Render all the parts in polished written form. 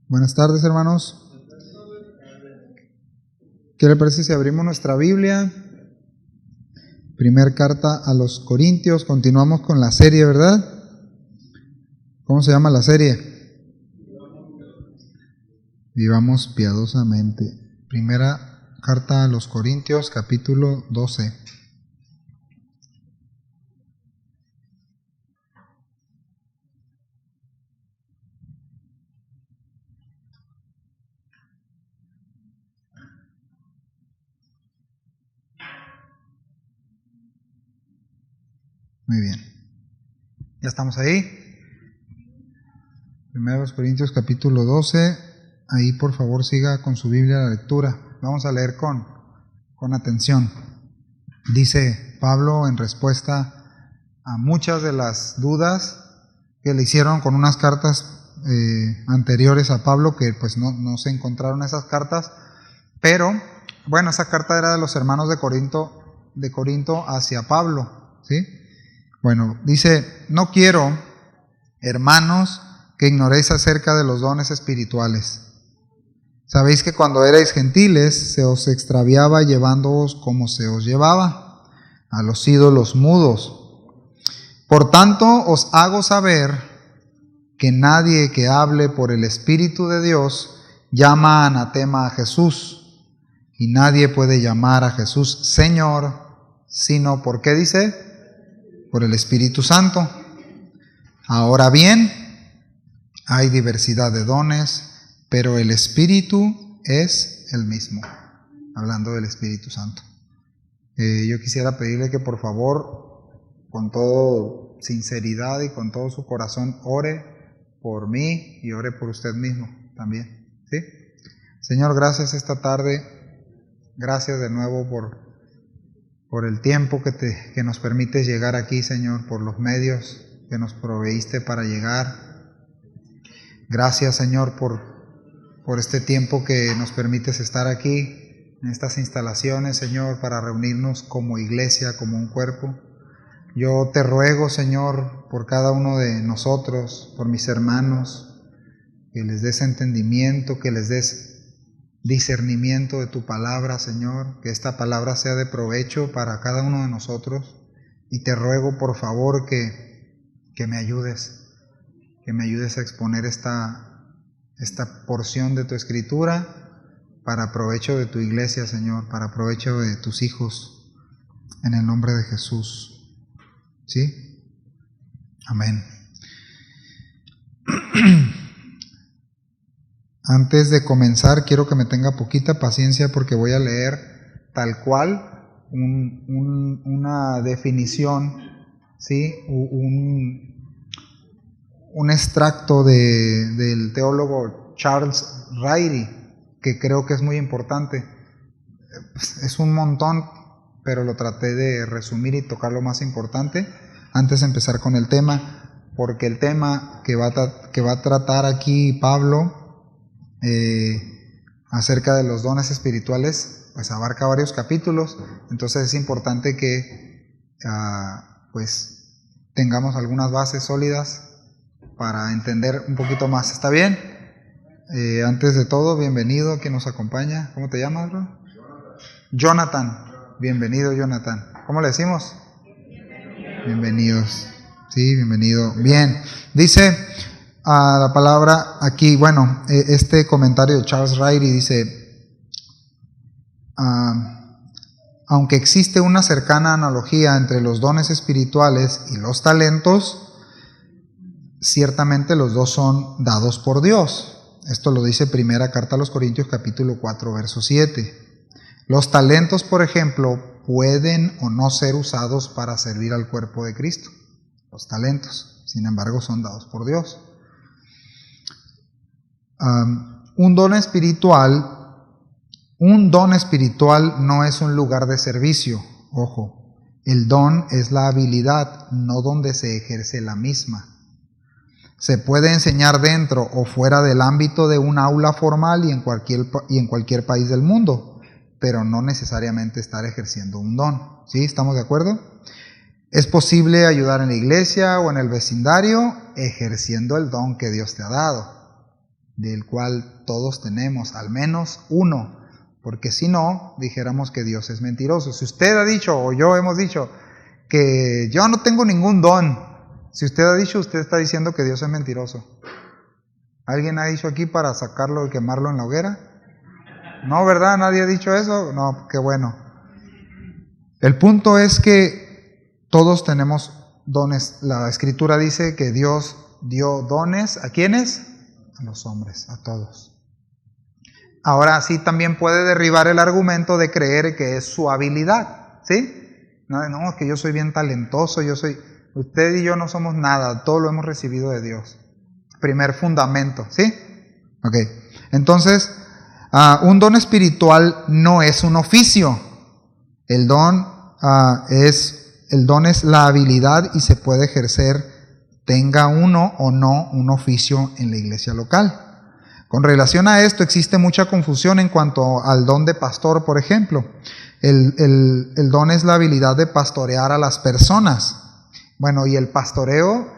Buenas tardes, hermanos. ¿Qué le parece si abrimos nuestra Biblia? Primer carta a los Corintios. Continuamos con la serie, ¿verdad? ¿Cómo se llama la serie? Vivamos piadosamente. Primera carta a los Corintios, capítulo 12. Muy bien. ¿Ya estamos ahí? Primero los Corintios capítulo 12. Ahí por favor siga con su Biblia la lectura. Vamos a leer con atención. Dice Pablo en respuesta a muchas de las dudas que le hicieron con unas cartas anteriores a Pablo, que pues no se encontraron esas cartas, pero bueno, esa carta era de los hermanos de Corinto hacia Pablo, ¿sí? Bueno, dice: no quiero, hermanos, que ignoréis acerca de los dones espirituales. Sabéis que cuando erais gentiles se os extraviaba llevándoos como se os llevaba, a los ídolos mudos. Por tanto, os hago saber que nadie que hable por el Espíritu de Dios llama anatema a Jesús, y nadie puede llamar a Jesús Señor, sino, ¿por qué dice? Por el Espíritu Santo. Ahora bien, hay diversidad de dones, pero el Espíritu es el mismo. Hablando del Espíritu Santo. Yo quisiera pedirle que por favor, con toda sinceridad y con todo su corazón, ore por mí y ore por usted mismo también, ¿sí? Señor, gracias esta tarde. Gracias de nuevo por el tiempo que nos permites llegar aquí, Señor, por los medios que nos proveíste para llegar. Gracias, Señor, por este tiempo que nos permites estar aquí, en estas instalaciones, Señor, para reunirnos como iglesia, como un cuerpo. Yo te ruego, Señor, por cada uno de nosotros, por mis hermanos, que les des entendimiento, que les des discernimiento de tu palabra, Señor, que esta palabra sea de provecho para cada uno de nosotros. Y te ruego, por favor, que me ayudes a exponer esta porción de tu Escritura para provecho de tu iglesia, Señor, para provecho de tus hijos, en el nombre de Jesús. ¿Sí? Amén. Antes de comenzar, quiero que me tenga poquita paciencia porque voy a leer tal cual una definición, ¿sí? Un extracto del teólogo Charles Ryrie, que creo que es muy importante. Es un montón, pero lo traté de resumir y tocar lo más importante antes de empezar con el tema, porque el tema que va a tratar aquí Pablo acerca de los dones espirituales, pues abarca varios capítulos. Entonces es importante que pues tengamos algunas bases sólidas para entender un poquito más. ¿Está bien? Antes de todo, bienvenido a quien nos acompaña. ¿Cómo te llamas, bro? Jonathan. Bienvenido, Jonathan. ¿Cómo le decimos? Bienvenidos. Sí, bienvenido. Bien. Dice la palabra aquí, bueno, este comentario de Charles Ryrie dice: aunque existe una cercana analogía entre los dones espirituales y los talentos, ciertamente los dos son dados por Dios. Esto lo dice primera carta a los Corintios capítulo 4 verso 7. Los talentos, por ejemplo, pueden o no ser usados para servir al cuerpo de Cristo. Los talentos, sin embargo, son dados por Dios. Un don espiritual no es un lugar de servicio. Ojo, el don es la habilidad, no donde se ejerce la misma. Se puede enseñar dentro o fuera del ámbito de un aula formal y en cualquier país del mundo, pero no necesariamente estar ejerciendo un don. ¿Sí? ¿Estamos de acuerdo? Es posible ayudar en la iglesia o en el vecindario ejerciendo el don que Dios te ha dado. del cual todos tenemos al menos uno, porque si no, dijéramos que Dios es mentiroso. Si usted ha dicho, o yo hemos dicho, que yo no tengo ningún don, si usted ha dicho, usted está diciendo que Dios es mentiroso. ¿Alguien ha dicho aquí para sacarlo y quemarlo en la hoguera? No, ¿verdad? ¿Nadie ha dicho eso? No, qué bueno. El punto es que todos tenemos dones. La Escritura dice que Dios dio dones, ¿a quiénes? A los hombres, a todos. Ahora sí también puede derribar el argumento de creer que es su habilidad, ¿sí? No, es que yo soy bien talentoso, usted y yo no somos nada, todo lo hemos recibido de Dios. Primer fundamento, ¿sí? Ok, entonces, un don espiritual no es un oficio. El don es la habilidad y se puede ejercer, tenga uno o no un oficio en la iglesia local. Con relación a esto existe mucha confusión en cuanto al don de pastor, por ejemplo. El don es la habilidad de pastorear a las personas. Bueno, y el pastoreo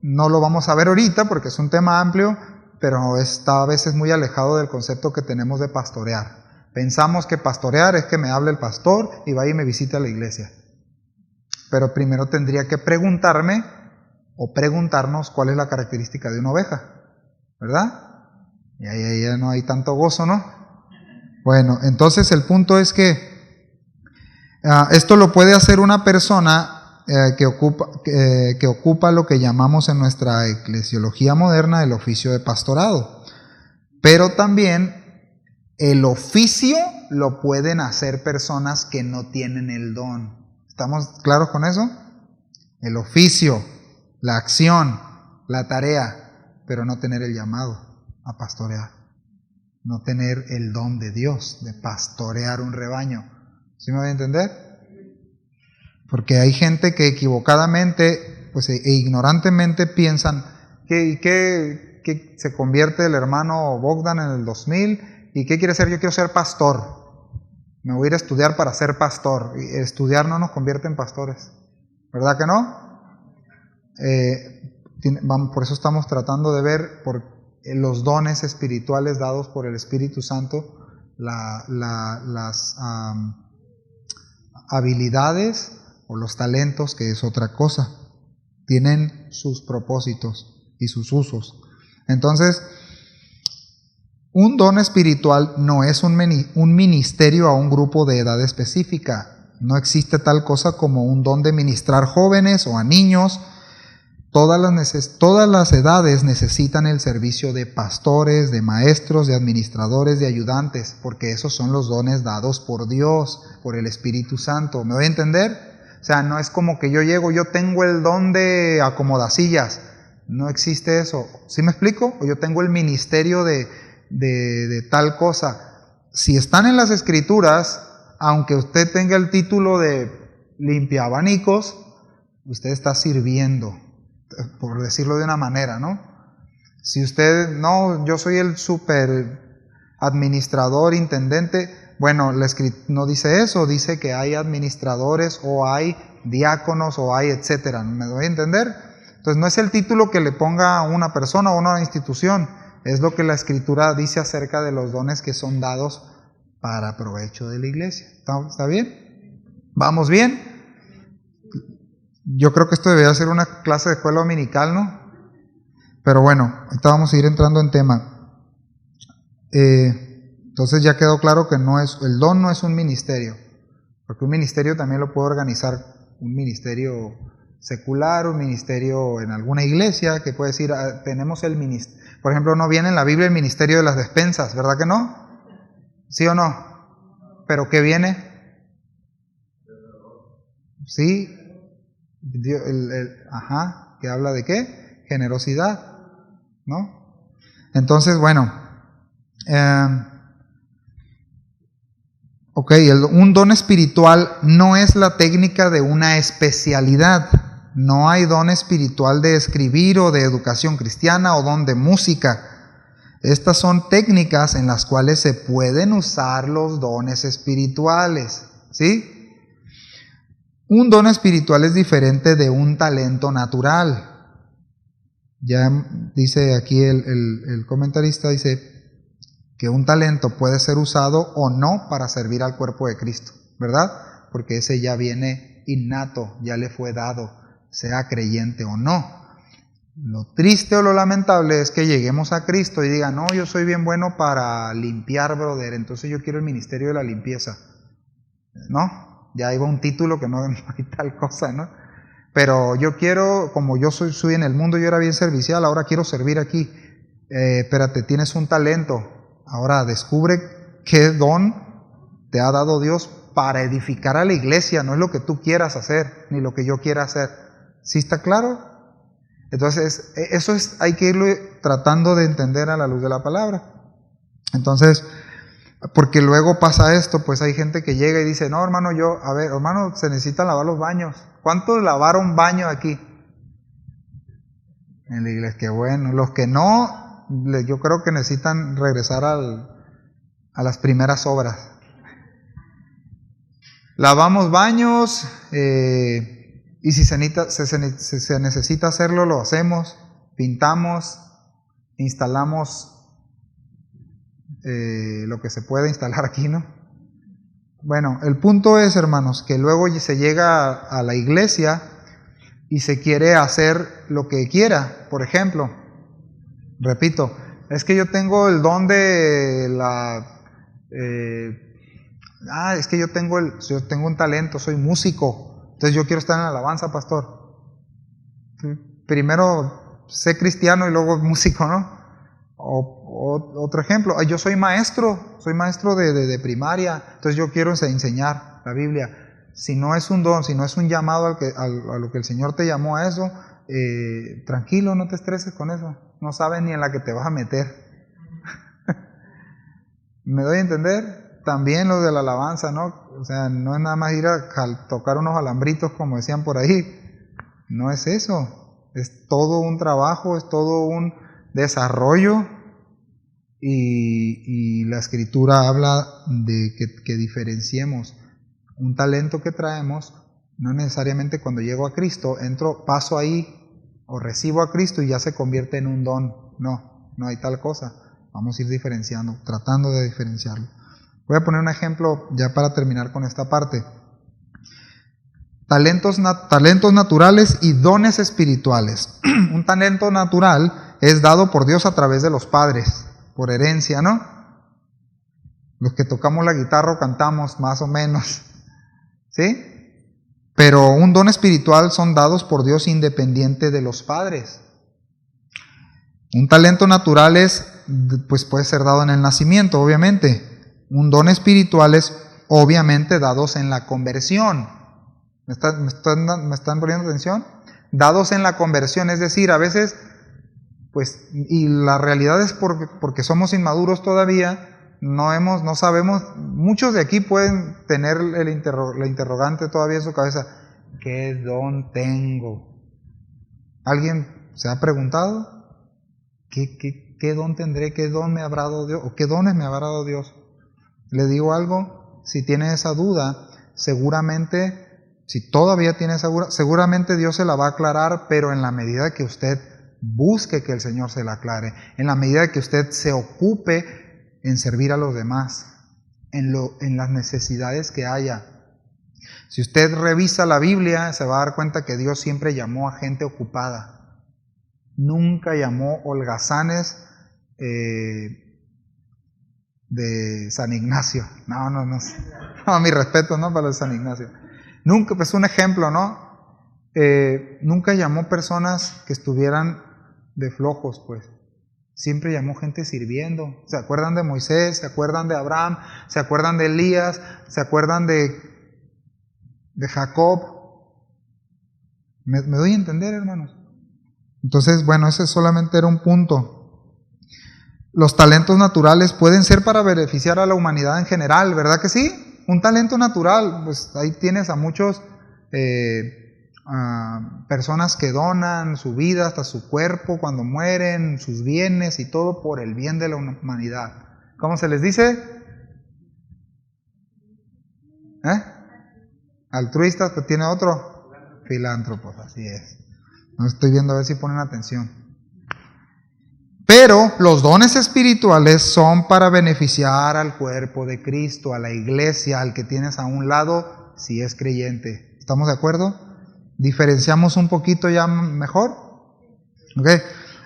no lo vamos a ver ahorita porque es un tema amplio, pero está a veces muy alejado del concepto que tenemos de pastorear. Pensamos que pastorear es que me hable el pastor y vaya y me visite a la iglesia. Pero primero tendría que preguntarme o preguntarnos cuál es la característica de una oveja, ¿verdad? Y ahí ya no hay tanto gozo, ¿no? Bueno, entonces el punto es que esto lo puede hacer una persona que ocupa lo que llamamos en nuestra eclesiología moderna el oficio de pastorado. Pero también el oficio lo pueden hacer personas que no tienen el don. ¿Estamos claros con eso? El oficio, la acción, la tarea, pero no tener el llamado a pastorear, no tener el don de Dios de pastorear un rebaño. ¿Sí me voy a entender? Porque hay gente que equivocadamente pues, e ignorantemente piensan que se convierte el hermano Bogdan en el 2000 y ¿qué quiere ser? Yo quiero ser pastor, me voy a ir a estudiar para ser pastor. Y estudiar no nos convierte en pastores, ¿verdad que no? Por eso estamos tratando de ver los dones espirituales dados por el Espíritu Santo, las habilidades o los talentos, que es otra cosa, tienen sus propósitos y sus usos. Entonces, un don espiritual no es un ministerio a un grupo de edad específica. No existe tal cosa como un don de ministrar jóvenes o a niños. Todas las edades necesitan el servicio de pastores, de maestros, de administradores, de ayudantes, porque esos son los dones dados por Dios, por el Espíritu Santo. ¿Me voy a entender? O sea, no es como que yo tengo el don de acomodasillas. No existe eso. ¿Sí me explico? O yo tengo el ministerio de tal cosa. Si están en las Escrituras, aunque usted tenga el título de limpiabanicos, usted está sirviendo, por decirlo de una manera, ¿no? Si usted, no, yo soy el super administrador, intendente, bueno, la Escritura no dice eso, dice que hay administradores o hay diáconos o hay etcétera, ¿me doy a entender? Entonces no es el título que le ponga a una persona o a una institución, es lo que la Escritura dice acerca de los dones que son dados para provecho de la iglesia. ¿Está bien? ¿Vamos bien? Yo creo que esto debería ser una clase de escuela dominical, ¿no? Pero bueno, ahorita vamos a ir entrando en tema. Entonces ya quedó claro que el don no es un ministerio, porque un ministerio también lo puede organizar un ministerio secular, un ministerio en alguna iglesia, que puede decir, tenemos el ministerio. Por ejemplo, no viene en la Biblia el ministerio de las despensas, ¿verdad que no? ¿Sí o no? ¿Pero qué viene? Sí. ¿Que habla de qué? Generosidad, ¿no? Entonces, bueno, un don espiritual no es la técnica de una especialidad. No hay don espiritual de escribir o de educación cristiana o don de música. Estas son técnicas en las cuales se pueden usar los dones espirituales, ¿sí? Un don espiritual es diferente de un talento natural. Ya dice aquí el comentarista, dice que un talento puede ser usado o no para servir al cuerpo de Cristo, ¿verdad? Porque ese ya viene innato, ya le fue dado, sea creyente o no. Lo triste o lo lamentable es que lleguemos a Cristo y digan, no, yo soy bien bueno para limpiar, brother, entonces yo quiero el ministerio de la limpieza. ¿No? Ya iba un título que no hay tal cosa, ¿no? Pero yo quiero, como yo soy en el mundo, yo era bien servicial, ahora quiero servir aquí. Espérate, tienes un talento, ahora descubre qué don te ha dado Dios para edificar a la iglesia, no es lo que tú quieras hacer, ni lo que yo quiera hacer. ¿Sí está claro? Entonces, eso hay que irlo tratando de entender a la luz de la palabra. Entonces, porque luego pasa esto, pues hay gente que llega y dice, no hermano, hermano, se necesitan lavar los baños. ¿Cuántos lavaron baño aquí? En la iglesia, que bueno. Los que no, yo creo que necesitan regresar a las primeras obras. Lavamos baños, y si se necesita hacerlo, lo hacemos. Pintamos, instalamos lo que se puede instalar aquí, ¿no? Bueno, el punto es, hermanos, que luego se llega a la iglesia y se quiere hacer lo que quiera. Por ejemplo, repito, es que yo tengo el don de es que yo tengo un talento, soy músico, entonces yo quiero estar en la alabanza, pastor. Primero sé cristiano y luego músico, ¿no? Otro ejemplo, yo soy maestro de primaria, entonces yo quiero enseñar la Biblia. Si no es un don, si no es un llamado a lo que el Señor te llamó a eso, tranquilo, no te estreses con eso, no sabes ni en la que te vas a meter. ¿Me doy a entender? También lo de la alabanza, ¿no? O sea, no es nada más ir a tocar unos alambritos como decían por ahí, no es eso, es todo un trabajo, es todo un desarrollo. Y la escritura habla de que diferenciemos un talento que traemos, no necesariamente cuando llego a Cristo, paso ahí o recibo a Cristo y ya se convierte en un don. No hay tal cosa. Vamos a ir diferenciando, tratando de diferenciarlo. Voy a poner un ejemplo ya para terminar con esta parte. Talentos naturales y dones espirituales. Un talento natural es dado por Dios a través de los padres, por herencia, ¿no? Los que tocamos la guitarra o cantamos más o menos, ¿sí? Pero un don espiritual son dados por Dios independiente de los padres. Un talento natural pues puede ser dado en el nacimiento, obviamente. Un don espiritual es obviamente dados en la conversión. ¿Me están poniendo atención? Dados en la conversión, es decir, a veces, pues, y la realidad es porque somos inmaduros todavía, no sabemos, muchos de aquí pueden tener la interrogante todavía en su cabeza, ¿qué don tengo? ¿Alguien se ha preguntado? ¿Qué don tendré? ¿Qué don me habrá dado Dios? ¿O qué dones me habrá dado Dios? Le digo algo, si tiene esa duda, seguramente, si todavía tiene esa duda, seguramente Dios se la va a aclarar, pero en la medida que usted busque que el Señor se la aclare, en la medida que usted se ocupe en servir a los demás, en las necesidades que haya. Si usted revisa la Biblia, se va a dar cuenta que Dios siempre llamó a gente ocupada. Nunca llamó holgazanes de San Ignacio. No, mi respeto, ¿no? Para los de San Ignacio. Nunca, pues un ejemplo, ¿no? Nunca llamó personas que estuvieran de flojos, pues. Siempre llamó gente sirviendo. ¿Se acuerdan de Moisés? ¿Se acuerdan de Abraham? ¿Se acuerdan de Elías? ¿Se acuerdan de Jacob? ¿Me doy a entender, hermanos? Entonces, bueno, ese solamente era un punto. Los talentos naturales pueden ser para beneficiar a la humanidad en general, ¿verdad que sí? Un talento natural, pues ahí tienes a muchos personas que donan su vida, hasta su cuerpo cuando mueren, sus bienes y todo por el bien de la humanidad. ¿Cómo se les dice? Altruistas, pues tiene otro. Filántropos, así es. No estoy viendo a ver si ponen atención. Pero los dones espirituales son para beneficiar al cuerpo de Cristo, a la iglesia, al que tienes a un lado, si es creyente. ¿Estamos de acuerdo? ¿Diferenciamos un poquito ya mejor? ¿Ok?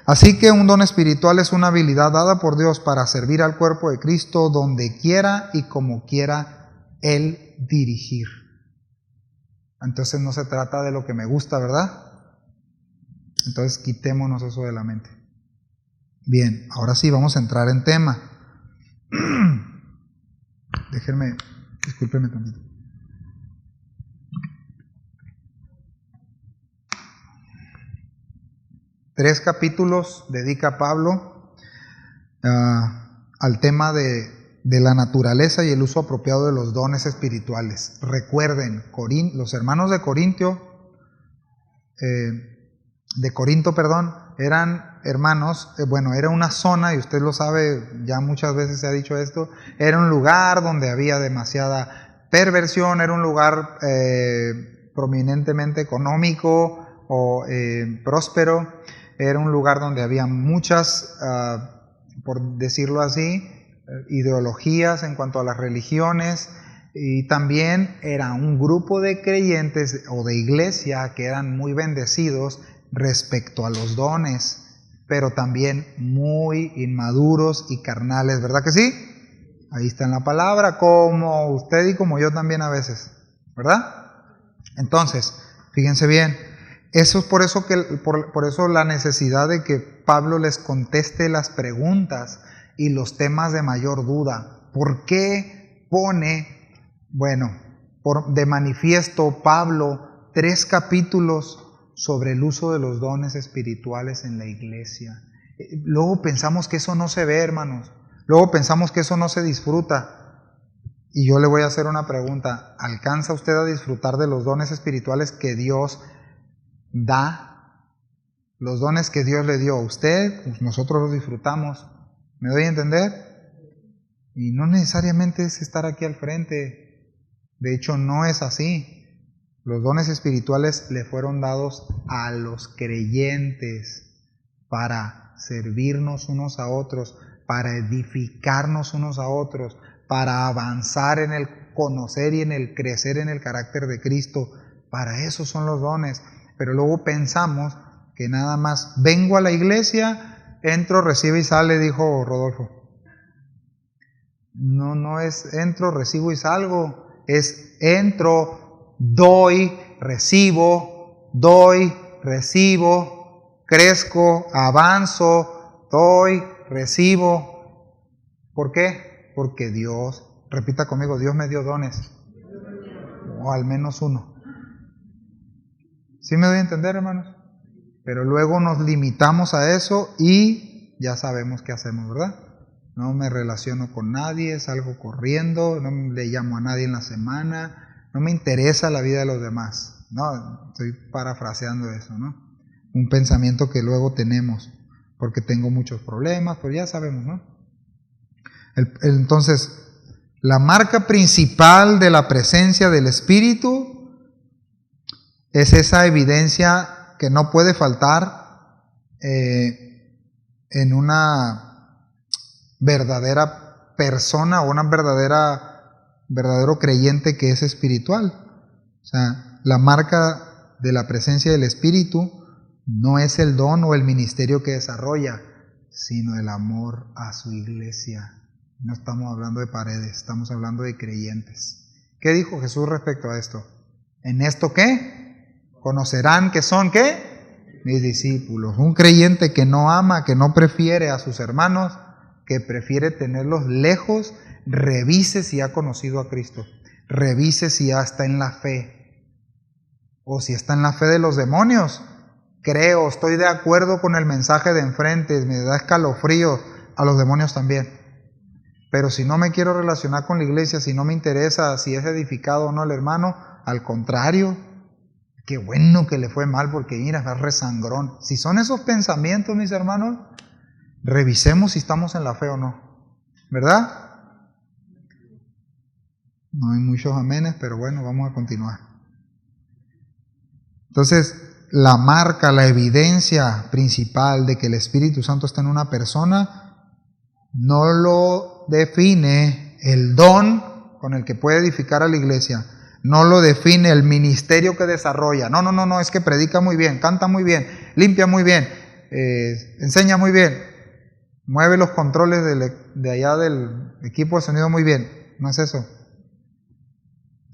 Así que un don espiritual es una habilidad dada por Dios para servir al cuerpo de Cristo donde quiera y como quiera Él dirigir. Entonces no se trata de lo que me gusta, ¿verdad? Entonces quitémonos eso de la mente. Bien, ahora sí vamos a entrar en tema. Déjenme, discúlpenme tantito. Tres capítulos dedica Pablo al tema de la naturaleza y el uso apropiado de los dones espirituales. Recuerden, los hermanos de Corinto, eran hermanos, era una zona, y usted lo sabe, ya muchas veces se ha dicho esto, era un lugar donde había demasiada perversión, era un lugar prominentemente económico o próspero, era un lugar donde había muchas, por decirlo así, ideologías en cuanto a las religiones, y también era un grupo de creyentes o de iglesia que eran muy bendecidos respecto a los dones, pero también muy inmaduros y carnales, ¿verdad que sí? Ahí está en la palabra, como usted y como yo también a veces, ¿verdad? Entonces, fíjense bien, eso es por eso la necesidad de que Pablo les conteste las preguntas y los temas de mayor duda. ¿Por qué pone, de manifiesto Pablo 3 capítulos sobre el uso de los dones espirituales en la iglesia? Luego pensamos que eso no se ve, hermanos. Luego pensamos que eso no se disfruta. Y yo le voy a hacer una pregunta. ¿Alcanza usted a disfrutar de los dones espirituales que Dios da? Los dones que Dios le dio a usted, pues nosotros los disfrutamos. ¿Me doy a entender? Y no necesariamente es estar aquí al frente. De hecho, no es así. Los dones espirituales le fueron dados a los creyentes para servirnos unos a otros, para edificarnos unos a otros, para avanzar en el conocer y en el crecer en el carácter de Cristo. Para eso son los dones. Pero luego pensamos que nada más vengo a la iglesia, entro, recibo y sale, dijo Rodolfo. No es entro, recibo y salgo, es entro, doy, recibo, crezco, avanzo, doy, recibo. ¿Por qué? Porque Dios, repita conmigo, Dios me dio dones, o al menos uno. ¿Sí me doy a entender, hermanos? Pero luego nos limitamos a eso y ya sabemos qué hacemos, ¿verdad? No me relaciono con nadie, salgo corriendo, no le llamo a nadie en la semana, no me interesa la vida de los demás. No, estoy parafraseando eso, ¿no? Un pensamiento que luego tenemos, porque tengo muchos problemas, pero ya sabemos, ¿no? Entonces, la marca principal de la presencia del Espíritu es esa evidencia que no puede faltar en una verdadera persona o una verdadero creyente que es espiritual. O sea, la marca de la presencia del Espíritu no es el don o el ministerio que desarrolla, sino el amor a su iglesia. No estamos hablando de paredes, estamos hablando de creyentes. ¿Qué dijo Jesús respecto a esto? ¿En esto qué? Conocerán que son, ¿qué? Mis discípulos. Un creyente que no ama, que no prefiere a sus hermanos, que prefiere tenerlos lejos, revise si ha conocido a Cristo. Revise si ya está en la fe. O si está en la fe de los demonios. Creo, estoy de acuerdo con el mensaje de enfrente, me da escalofrío, a los demonios también. Pero si no me quiero relacionar con la iglesia, si no me interesa si es edificado o no el hermano, al contrario, qué bueno que le fue mal porque mira, es resangrón. Si son esos pensamientos, mis hermanos, revisemos si estamos en la fe o no. ¿Verdad? No hay muchos amenes, pero bueno, vamos a continuar. Entonces, la marca, la evidencia principal de que el Espíritu Santo está en una persona, no lo define el don con el que puede edificar a la iglesia, no lo define el ministerio que desarrolla. No, es que predica muy bien, canta muy bien, limpia muy bien, enseña muy bien, mueve los controles de allá del equipo de sonido muy bien. No es eso.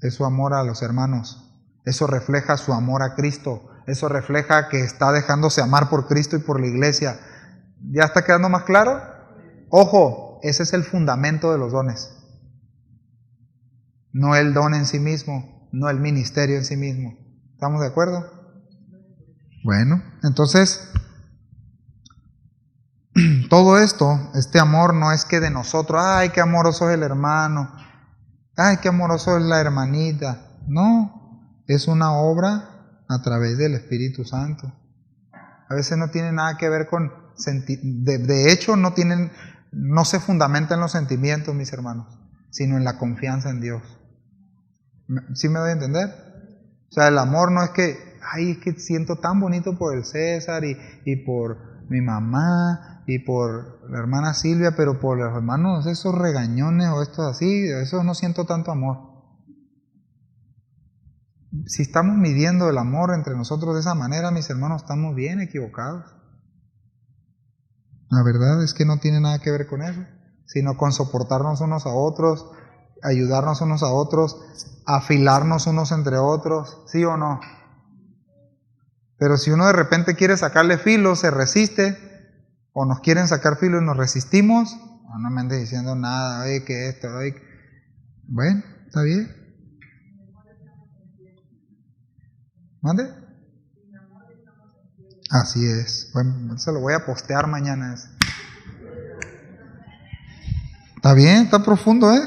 Es su amor a los hermanos. Eso refleja su amor a Cristo. Eso refleja que está dejándose amar por Cristo y por la iglesia. ¿Ya está quedando más claro? Ojo, ese es el fundamento de los dones. No el don en sí mismo, no el ministerio en sí mismo. ¿Estamos de acuerdo? Bueno, entonces, todo esto, este amor no es que de nosotros, ay, qué amoroso es el hermano, ay, qué amoroso es la hermanita. No, es una obra a través del Espíritu Santo. A veces no tiene nada que ver con de hecho no se fundamenta en los sentimientos, mis hermanos, sino en la confianza en Dios. ¿Sí me doy a entender? O sea, el amor no es que, ay, es que siento tan bonito por el César y por mi mamá y por la hermana Silvia, pero por los hermanos esos regañones o estos así, eso no siento tanto amor. Si estamos midiendo el amor entre nosotros de esa manera, mis hermanos, estamos bien equivocados. La verdad es que no tiene nada que ver con eso, sino con soportarnos unos a otros, ayudarnos unos a otros, afilarnos unos entre otros, ¿sí o no? Pero si uno de repente quiere sacarle filo, se resiste, o nos quieren sacar filo y nos resistimos, no me andes diciendo nada, oye, que esto, oye. Bueno, está bien. ¿Mande? Así es. Bueno, se lo voy a postear mañana. Está bien, está profundo, ¿eh?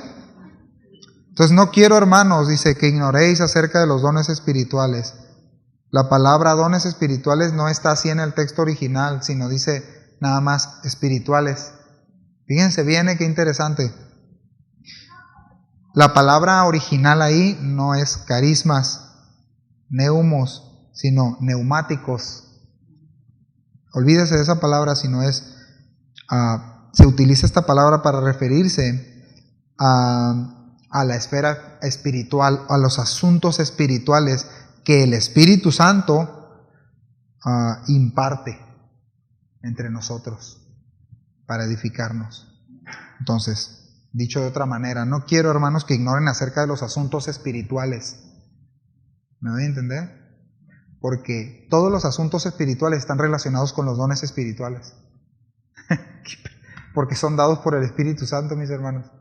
Entonces, no quiero, hermanos, dice, que ignoréis acerca de los dones espirituales. La palabra dones espirituales no está así en el texto original, sino dice nada más espirituales. Fíjense bien, qué interesante. La palabra original ahí no es carismas, neumos, sino neumáticos. Olvídese de esa palabra, sino es, se utiliza esta palabra para referirse a la esfera espiritual, a los asuntos espirituales que el Espíritu Santo imparte entre nosotros para edificarnos. Entonces, dicho de otra manera, no quiero, hermanos, que ignoren acerca de los asuntos espirituales. ¿Me doy a entender? Porque todos los asuntos espirituales están relacionados con los dones espirituales. Porque son dados por el Espíritu Santo, mis hermanos.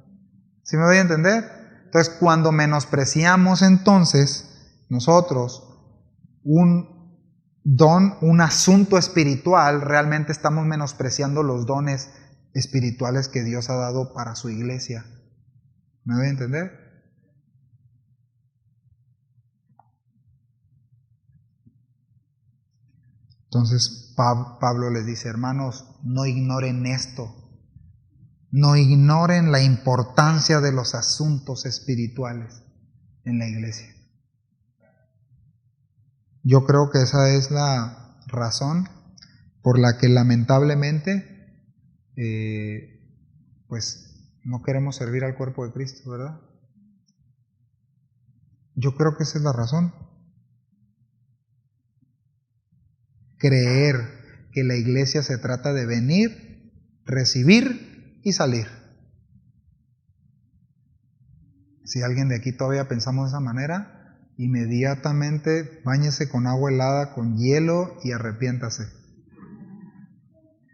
¿Sí me doy a entender? Entonces, cuando menospreciamos entonces nosotros un don, un asunto espiritual, realmente estamos menospreciando los dones espirituales que Dios ha dado para su iglesia. ¿Me doy a entender? Entonces Pablo les dice, hermanos, no ignoren esto, no ignoren la importancia de los asuntos espirituales en la iglesia. Yo creo que esa es la razón por la que lamentablemente pues no queremos servir al cuerpo de Cristo, ¿verdad? Yo creo que esa es la razón. Creer que la iglesia se trata de venir, recibir y salir. Si alguien de aquí todavía pensamos de esa manera, inmediatamente báñese con agua helada, con hielo y arrepiéntase.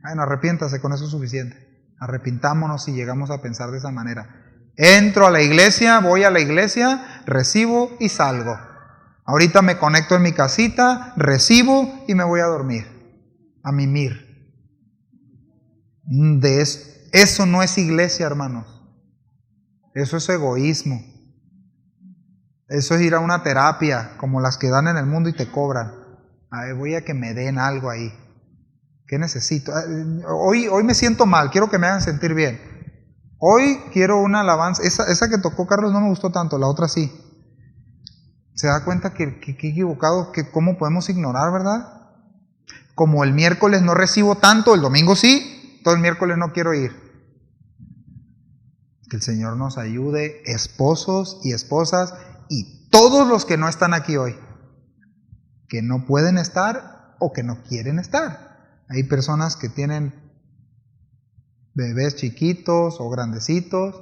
Bueno, arrepiéntase, con eso es suficiente. Arrepintámonos si llegamos a pensar de esa manera. Entro a la iglesia, voy a la iglesia, recibo y salgo. Ahorita me conecto en mi casita, recibo y me voy a dormir, a mimir. Eso no es iglesia, hermanos. Eso es egoísmo. Eso es ir a una terapia como las que dan en el mundo y te cobran. A ver, voy a que me den algo ahí. ¿Qué necesito? Hoy me siento mal, quiero que me hagan sentir bien. Hoy quiero una alabanza. Esa que tocó Carlos no me gustó tanto, la otra sí. ¿Se da cuenta que equivocado, que cómo podemos ignorar, verdad? Como el miércoles no recibo tanto, el domingo sí, todo el miércoles no quiero ir. Que el Señor nos ayude, esposos y esposas, y todos los que no están aquí hoy, que no pueden estar o que no quieren estar. Hay personas que tienen bebés chiquitos o grandecitos,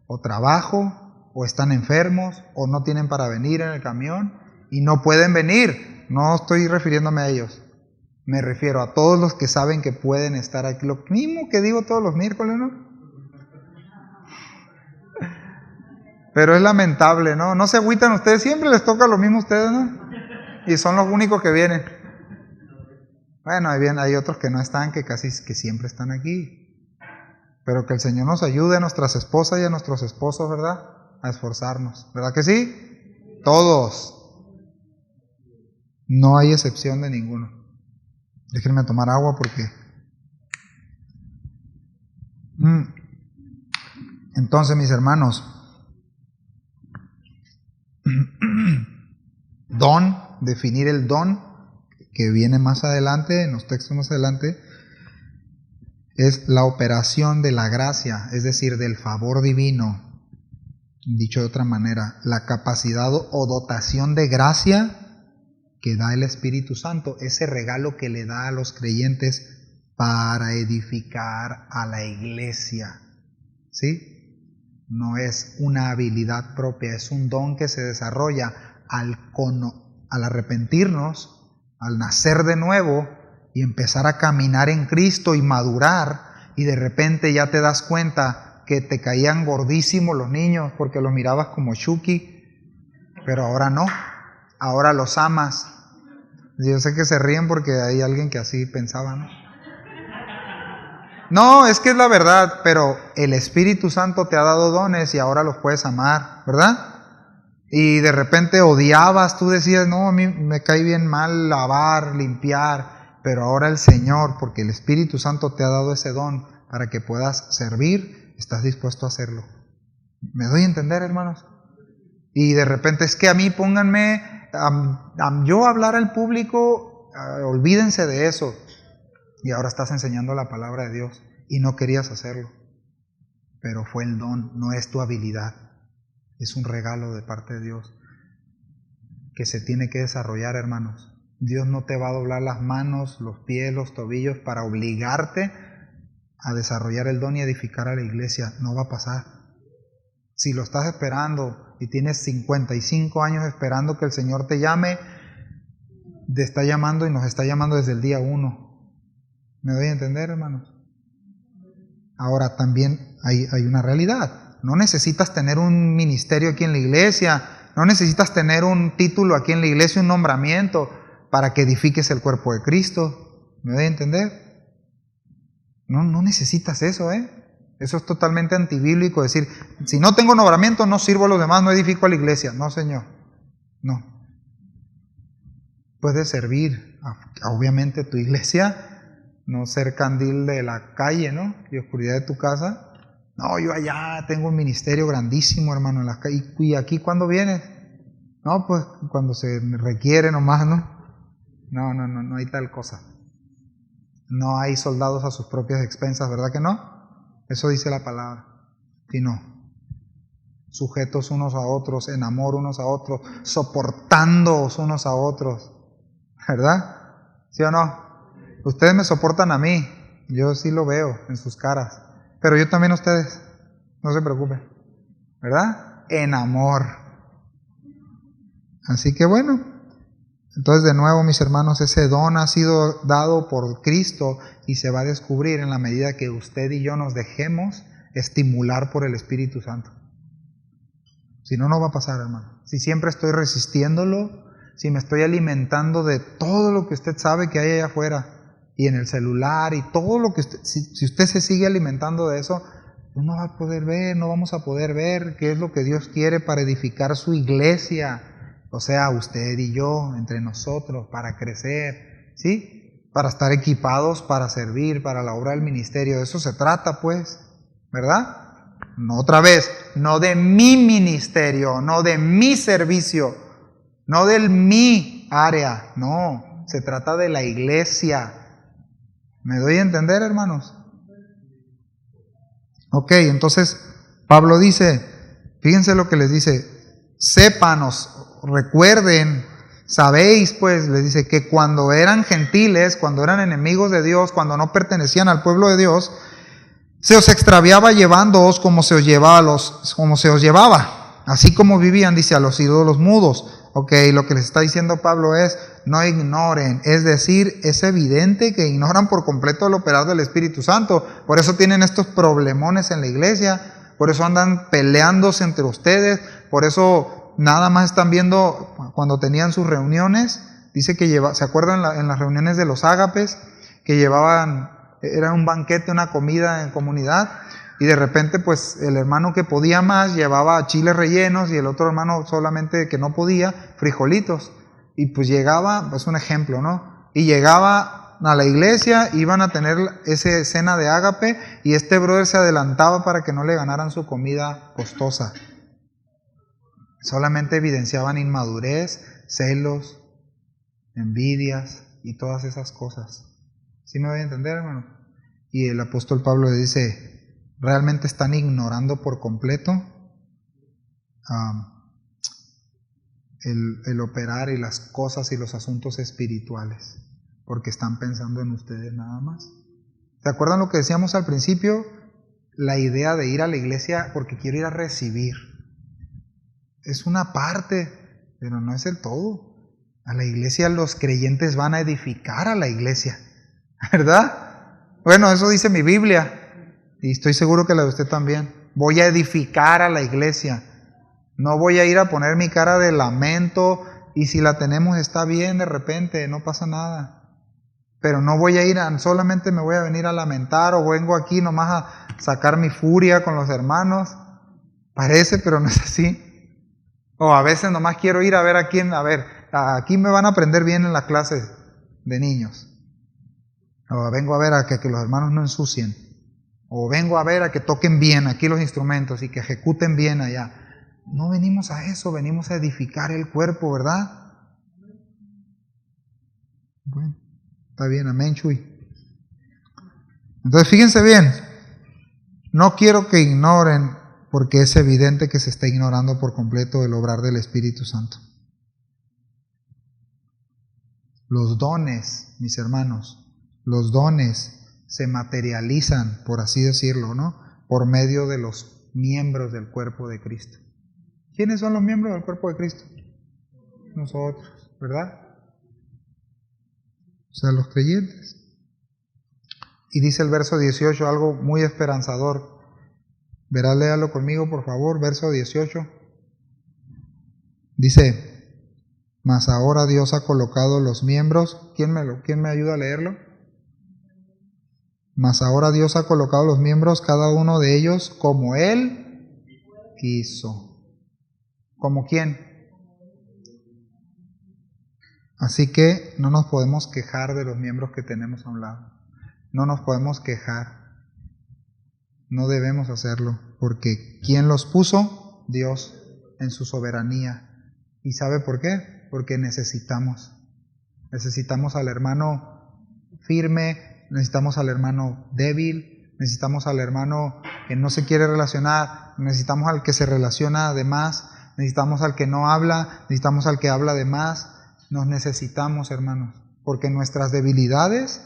o trabajo, o están enfermos, o no tienen para venir en el camión, y no pueden venir. No estoy refiriéndome a ellos. Me refiero a todos los que saben que pueden estar aquí. Lo mismo que digo todos los miércoles, ¿no? Pero es lamentable, ¿no? No se agüitan ustedes, siempre les toca lo mismo a ustedes, ¿no? Y son los únicos que vienen. Bueno, hay otros que no están, que siempre están aquí. Pero que el Señor nos ayude a nuestras esposas y a nuestros esposos, ¿verdad? A esforzarnos, ¿verdad que sí? Todos. No hay excepción de ninguno. Déjenme tomar agua porque... Entonces, mis hermanos, don, definir el don, que viene más adelante, en los textos más adelante, es la operación de la gracia, es decir, del favor divino. Dicho de otra manera, la capacidad o dotación de gracia que da el Espíritu Santo, ese regalo que le da a los creyentes para edificar a la iglesia. ¿Sí? No es una habilidad propia, es un don que se desarrolla al arrepentirnos, al nacer de nuevo y empezar a caminar en Cristo y madurar, y de repente ya te das cuenta que te caían gordísimos los niños porque los mirabas como Chucky, pero ahora no, ahora los amas. Yo sé que se ríen porque hay alguien que así pensaba, ¿no? No, es que es la verdad, pero el Espíritu Santo te ha dado dones y ahora los puedes amar, ¿verdad? Y de repente odiabas, tú decías, no, a mí me cae bien mal lavar, limpiar, pero ahora el Señor, porque el Espíritu Santo te ha dado ese don para que puedas servir, estás dispuesto a hacerlo. ¿Me doy a entender, hermanos? Y de repente es que a mí pónganme yo hablar al público, olvídense de eso. Y ahora estás enseñando la palabra de Dios y no querías hacerlo. Pero fue el don, no es tu habilidad. Es un regalo de parte de Dios que se tiene que desarrollar, hermanos. Dios no te va a doblar las manos, los pies, los tobillos para obligarte a desarrollar el don y edificar a la iglesia. No va a pasar. Si lo estás esperando y tienes 55 años esperando que el Señor te llame, te está llamando y nos está llamando desde el día 1. ¿Me doy a entender, hermanos? Ahora también hay una realidad. No necesitas tener un ministerio aquí en la iglesia, no necesitas tener un título aquí en la iglesia, un nombramiento para que edifiques el cuerpo de Cristo. ¿Me doy a entender? No necesitas eso, ¿eh? Eso es totalmente antibíblico, decir, si no tengo nombramiento, no sirvo a los demás, no edifico a la iglesia. No, Señor, no. Puedes servir, obviamente, tu iglesia, no ser candil de la calle, ¿no? Y oscuridad de tu casa. No, yo allá tengo un ministerio grandísimo, hermano, en las calles. ¿Y aquí cuándo vienes? No, pues cuando se requiere nomás, ¿no? No hay tal cosa. No hay soldados a sus propias expensas, ¿verdad que no? Eso dice la palabra. Y no. Sujetos unos a otros, en amor unos a otros, soportándoos unos a otros. ¿Verdad? ¿Sí o no? Ustedes me soportan a mí. Yo sí lo veo en sus caras. Pero yo también a ustedes. No se preocupen. ¿Verdad? En amor. Así que bueno. Entonces, de nuevo, mis hermanos, ese don ha sido dado por Cristo y se va a descubrir en la medida que usted y yo nos dejemos estimular por el Espíritu Santo. Si no, no va a pasar, hermano. Si siempre estoy resistiéndolo, si me estoy alimentando de todo lo que usted sabe que hay allá afuera y en el celular y todo lo que usted, si usted se sigue alimentando de eso, pues no va a poder ver, no vamos a poder ver qué es lo que Dios quiere para edificar su iglesia. O sea, usted y yo, entre nosotros, para crecer, ¿sí? Para estar equipados, para servir, para la obra del ministerio. De eso se trata, pues, ¿verdad? No, otra vez, no de mi ministerio, no de mi servicio, No del mi área, no. Se trata de la iglesia. ¿Me doy a entender, hermanos? Ok, entonces Pablo dice, fíjense lo que les dice, sépanos, recuerden, sabéis pues, les dice que cuando eran gentiles, cuando eran enemigos de Dios, cuando no pertenecían al pueblo de Dios, se os extraviaba llevándoos como se os llevaba, así como vivían, dice, a los ídolos mudos. Ok, lo que les está diciendo Pablo es, no ignoren, es decir, es evidente que ignoran por completo el operar del Espíritu Santo, por eso tienen estos problemones en la iglesia, por eso andan peleándose entre ustedes, por eso nada más están viendo cuando tenían sus reuniones, dice que ¿se acuerdan en las reuniones de los ágapes? Que llevaban, era un banquete, una comida en comunidad, y de repente pues el hermano que podía más llevaba chiles rellenos y el otro hermano solamente que no podía, frijolitos. Y pues llegaba, es un ejemplo, ¿no? Y llegaba a la iglesia, iban a tener esa cena de ágape y este brother se adelantaba para que no le ganaran su comida costosa. Solamente evidenciaban inmadurez, celos, envidias y todas esas cosas. ¿Sí me voy a entender, hermano? Y el apóstol Pablo le dice, realmente están ignorando por completo el operar y las cosas y los asuntos espirituales, porque están pensando en ustedes nada más. ¿Se acuerdan lo que decíamos al principio? La idea de ir a la iglesia porque quiero ir a recibir. Es una parte, pero no es el todo. A la iglesia los creyentes van a edificar a la iglesia, ¿verdad? Bueno, eso dice mi Biblia. Y estoy seguro que la de usted también. Voy a edificar a la iglesia. No voy a ir a poner mi cara de lamento y si la tenemos está bien de repente, no pasa nada. Pero no voy a ir, solamente me voy a venir a lamentar o vengo aquí nomás a sacar mi furia con los hermanos. Parece, pero no es así. O a veces nomás quiero ir a ver aquí me van a aprender bien en la clase de niños. O vengo a ver a que los hermanos no ensucien. O vengo a ver a que toquen bien aquí los instrumentos y que ejecuten bien allá. No venimos a eso, venimos a edificar el cuerpo, ¿verdad? Bueno, está bien, amén, Chuy. Entonces fíjense bien, no quiero que ignoren, porque es evidente que se está ignorando por completo el obrar del Espíritu Santo. Los dones, mis hermanos, los dones se materializan, por así decirlo, ¿no? Por medio de los miembros del cuerpo de Cristo. ¿Quiénes son los miembros del cuerpo de Cristo? Nosotros, ¿verdad? O sea, los creyentes. Y dice el verso 18 algo muy esperanzador. Verá, léalo conmigo, por favor, verso 18. Dice, mas ahora Dios ha colocado los miembros. ¿Quién me ayuda a leerlo? Mas ahora Dios ha colocado los miembros, cada uno de ellos, como Él quiso. ¿Como quién? Así que no nos podemos quejar de los miembros que tenemos a un lado. No nos podemos quejar. No debemos hacerlo, porque ¿quién los puso? Dios, en su soberanía. ¿Y sabe por qué? Porque necesitamos al hermano firme, necesitamos al hermano débil, necesitamos al hermano que no se quiere relacionar, necesitamos al que se relaciona de más, necesitamos al que no habla, necesitamos al que habla de más. Nos necesitamos, hermanos, porque en nuestras debilidades,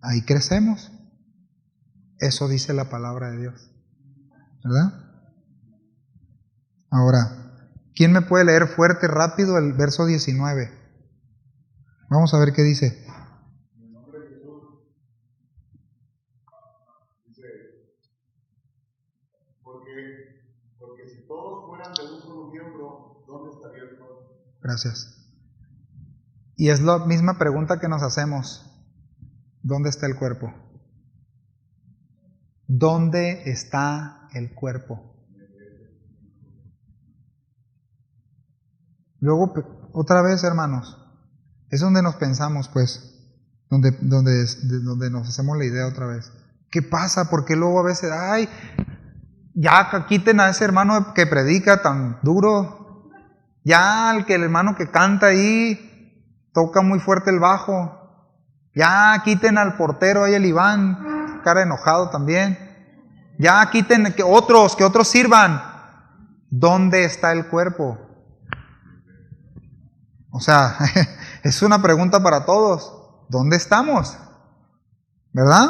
ahí crecemos. Eso dice la palabra de Dios, ¿verdad? Ahora, ¿quién me puede leer fuerte, rápido el verso 19? Vamos a ver qué dice. Porque si todos fueran de un solo miembro, ¿dónde estaría el cuerpo? Gracias. Y es la misma pregunta que nos hacemos. ¿Dónde está el cuerpo? ¿Dónde está el cuerpo? Luego, otra vez, hermanos, es donde nos pensamos, pues, donde nos hacemos la idea otra vez. ¿Qué pasa? Porque luego a veces, ya quiten a ese hermano que predica tan duro, Ya el hermano que canta ahí toca muy fuerte el bajo. Ya quiten al portero ahí, el Iván, cara enojado también. Ya quiten que otros sirvan. ¿Dónde está el cuerpo? O sea, es una pregunta para todos. ¿Dónde estamos? ¿Verdad?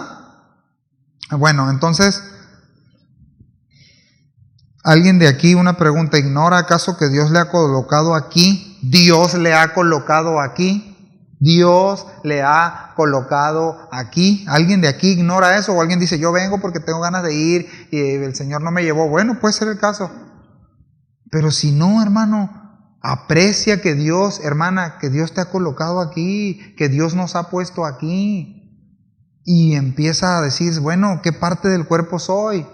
Bueno, entonces, alguien de aquí, una pregunta, ¿ignora acaso que Dios le ha colocado aquí? Dios le ha colocado aquí. Dios le ha colocado aquí. ¿Alguien de aquí ignora eso? O alguien dice, yo vengo porque tengo ganas de ir y el Señor no me llevó. Bueno, puede ser el caso. Pero si no, hermano, aprecia que Dios, hermana, que Dios te ha colocado aquí, que Dios nos ha puesto aquí. Y empieza a decir, bueno, ¿qué parte del cuerpo soy?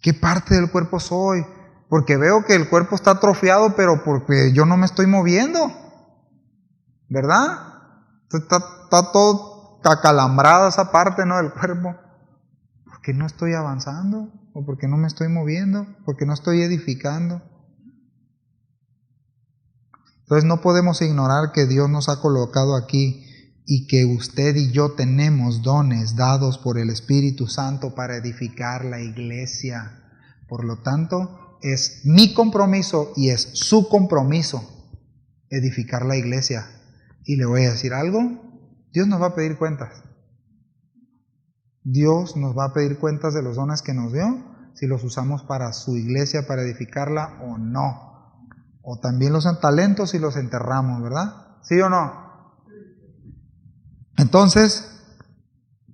¿Qué parte del cuerpo soy? Porque veo que el cuerpo está atrofiado, pero porque yo no me estoy moviendo. ¿Verdad? Está todo acalambrado esa parte, ¿no?, del cuerpo. ¿Por qué no estoy avanzando? ¿O por qué no me estoy moviendo? ¿Por qué no estoy edificando? Entonces no podemos ignorar que Dios nos ha colocado aquí y que usted y yo tenemos dones dados por el Espíritu Santo para edificar la iglesia. Por lo tanto, es mi compromiso y es su compromiso edificar la iglesia. Y le voy a decir algo, Dios nos va a pedir cuentas. Dios nos va a pedir cuentas de los dones que nos dio, si los usamos para su iglesia, para edificarla o no. O también los talentos y los enterramos, ¿verdad? ¿Sí o no? Entonces,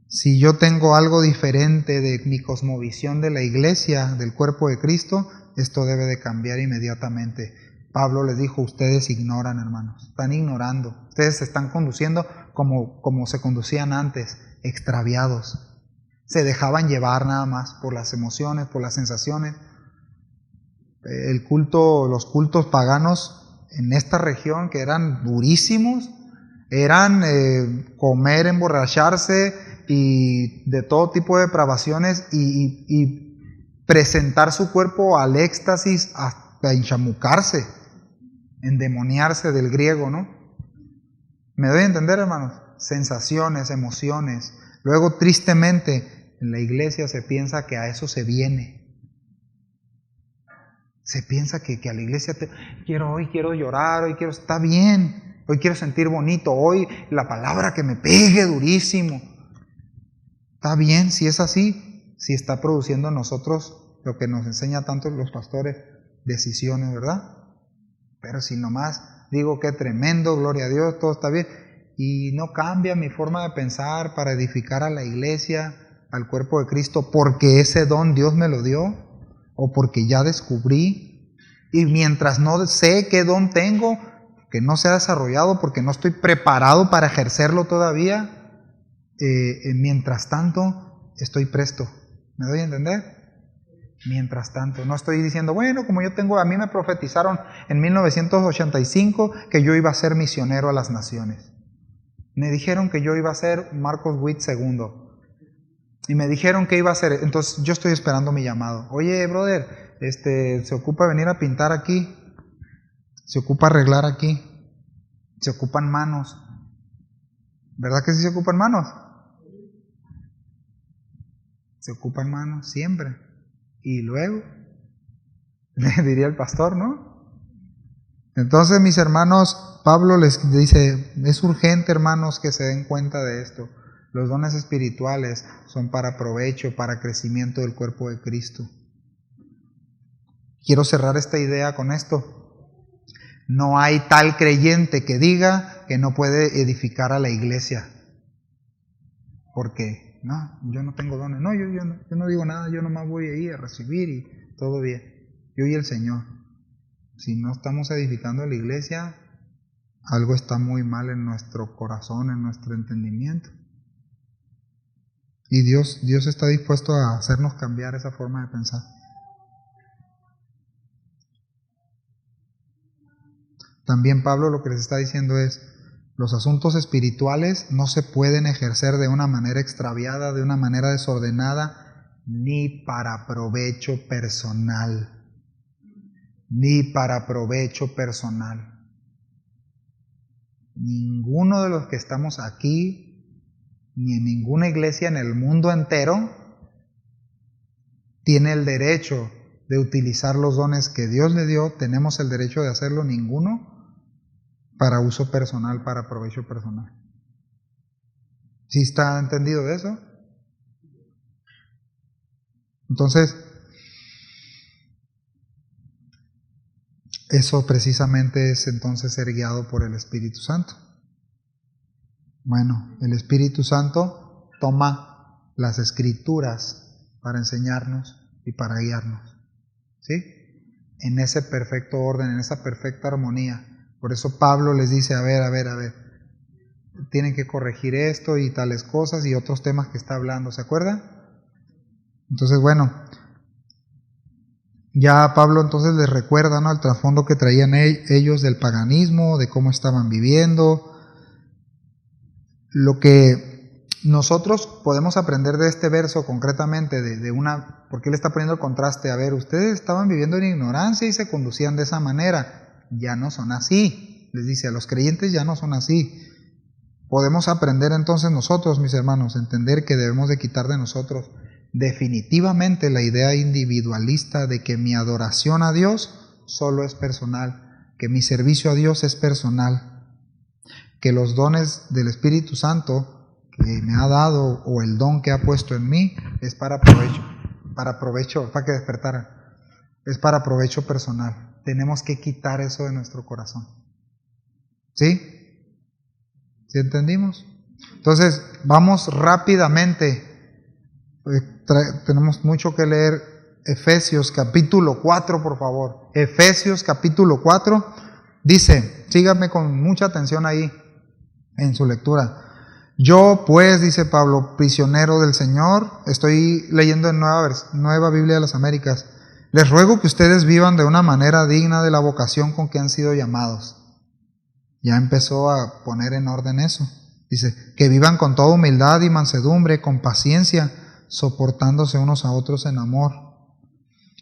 si yo tengo algo diferente de mi cosmovisión de la iglesia, del cuerpo de Cristo, esto debe de cambiar inmediatamente. Pablo les dijo, ustedes ignoran, hermanos, están ignorando. Ustedes se están conduciendo como se conducían antes, extraviados. Se dejaban llevar nada más por las emociones, por las sensaciones. Los cultos paganos en esta región, que eran durísimos, eran comer, emborracharse y de todo tipo de depravaciones y presentar su cuerpo al éxtasis hasta enchamucarse, endemoniarse del griego, ¿no? ¿Me doy a entender, hermanos? Sensaciones, emociones. Luego, tristemente, en la iglesia se piensa que a eso se viene. Se piensa que a la iglesia hoy quiero llorar, hoy quiero, está bien, hoy quiero sentir bonito, hoy la palabra que me pegue durísimo. Está bien, si es así, si está produciendo en nosotros lo que nos enseña tanto los pastores, decisiones, ¿verdad? Pero si nomás digo que tremendo, gloria a Dios, todo está bien, y no cambia mi forma de pensar para edificar a la iglesia, al cuerpo de Cristo, porque ese don Dios me lo dio, o porque ya descubrí, y mientras no sé qué don tengo, que no se ha desarrollado, porque no estoy preparado para ejercerlo todavía, mientras tanto estoy presto. ¿Me doy a entender? Mientras tanto, no estoy diciendo, bueno, como a mí me profetizaron en 1985 que yo iba a ser misionero a las naciones. Me dijeron que yo iba a ser Marcos Witt II. Y me dijeron que iba a ser, entonces yo estoy esperando mi llamado. Oye, brother, se ocupa venir a pintar aquí, se ocupa arreglar aquí, se ocupan manos. ¿Verdad que sí se ocupan manos? Se ocupan manos siempre. Y luego, le diría el pastor, ¿no? Entonces, mis hermanos, Pablo les dice, es urgente, hermanos, que se den cuenta de esto. Los dones espirituales son para provecho, para crecimiento del cuerpo de Cristo. Quiero cerrar esta idea con esto. No hay tal creyente que diga que no puede edificar a la iglesia. ¿Por qué? No, yo no tengo dones. No, yo no digo nada, yo nomás voy ahí a recibir y todo bien. Yo y el Señor. Si no estamos edificando a la iglesia, algo está muy mal en nuestro corazón, en nuestro entendimiento. Y Dios está dispuesto a hacernos cambiar esa forma de pensar. También Pablo lo que les está diciendo es, los asuntos espirituales no se pueden ejercer de una manera extraviada, de una manera desordenada, ni para provecho personal. ni para provecho personal. Ninguno de los que estamos aquí, ni en ninguna iglesia en el mundo entero, tiene el derecho de utilizar los dones que Dios le dio. Tenemos el derecho de hacerlo, ninguno para uso personal, para provecho personal. ¿Sí está entendido de eso? Entonces, eso precisamente es entonces ser guiado por el Espíritu Santo. Bueno, el Espíritu Santo toma las Escrituras para enseñarnos y para guiarnos, ¿sí? En ese perfecto orden, en esa perfecta armonía. Por eso Pablo les dice, a ver, tienen que corregir esto y tales cosas y otros temas que está hablando, ¿se acuerdan? Entonces, bueno, ya Pablo entonces les recuerda, ¿no?, el trasfondo que traían ellos del paganismo, de cómo estaban viviendo. Lo que nosotros podemos aprender de este verso concretamente, porque él está poniendo el contraste. A ver, ustedes estaban viviendo en ignorancia y se conducían de esa manera. Ya no son así. Les dice, a los creyentes ya no son así. Podemos aprender entonces nosotros, mis hermanos, entender que debemos de quitar de nosotros definitivamente la idea individualista de que mi adoración a Dios solo es personal, que mi servicio a Dios es personal, que los dones del Espíritu Santo que me ha dado o el don que ha puesto en mí es para provecho, para que despertaran, es para provecho personal. Tenemos que quitar eso de nuestro corazón. ¿Sí? ¿Sí entendimos? Entonces, vamos rápidamente. Tenemos mucho que leer. Efesios capítulo 4, por favor. Efesios capítulo 4 dice, síganme con mucha atención ahí en su lectura. Yo pues, dice Pablo, prisionero del Señor, estoy leyendo en Nueva Biblia de las Américas, les ruego que ustedes vivan de una manera digna de la vocación con que han sido llamados. Ya empezó a poner en orden eso. Dice, que vivan con toda humildad y mansedumbre, con paciencia, soportándose unos a otros en amor,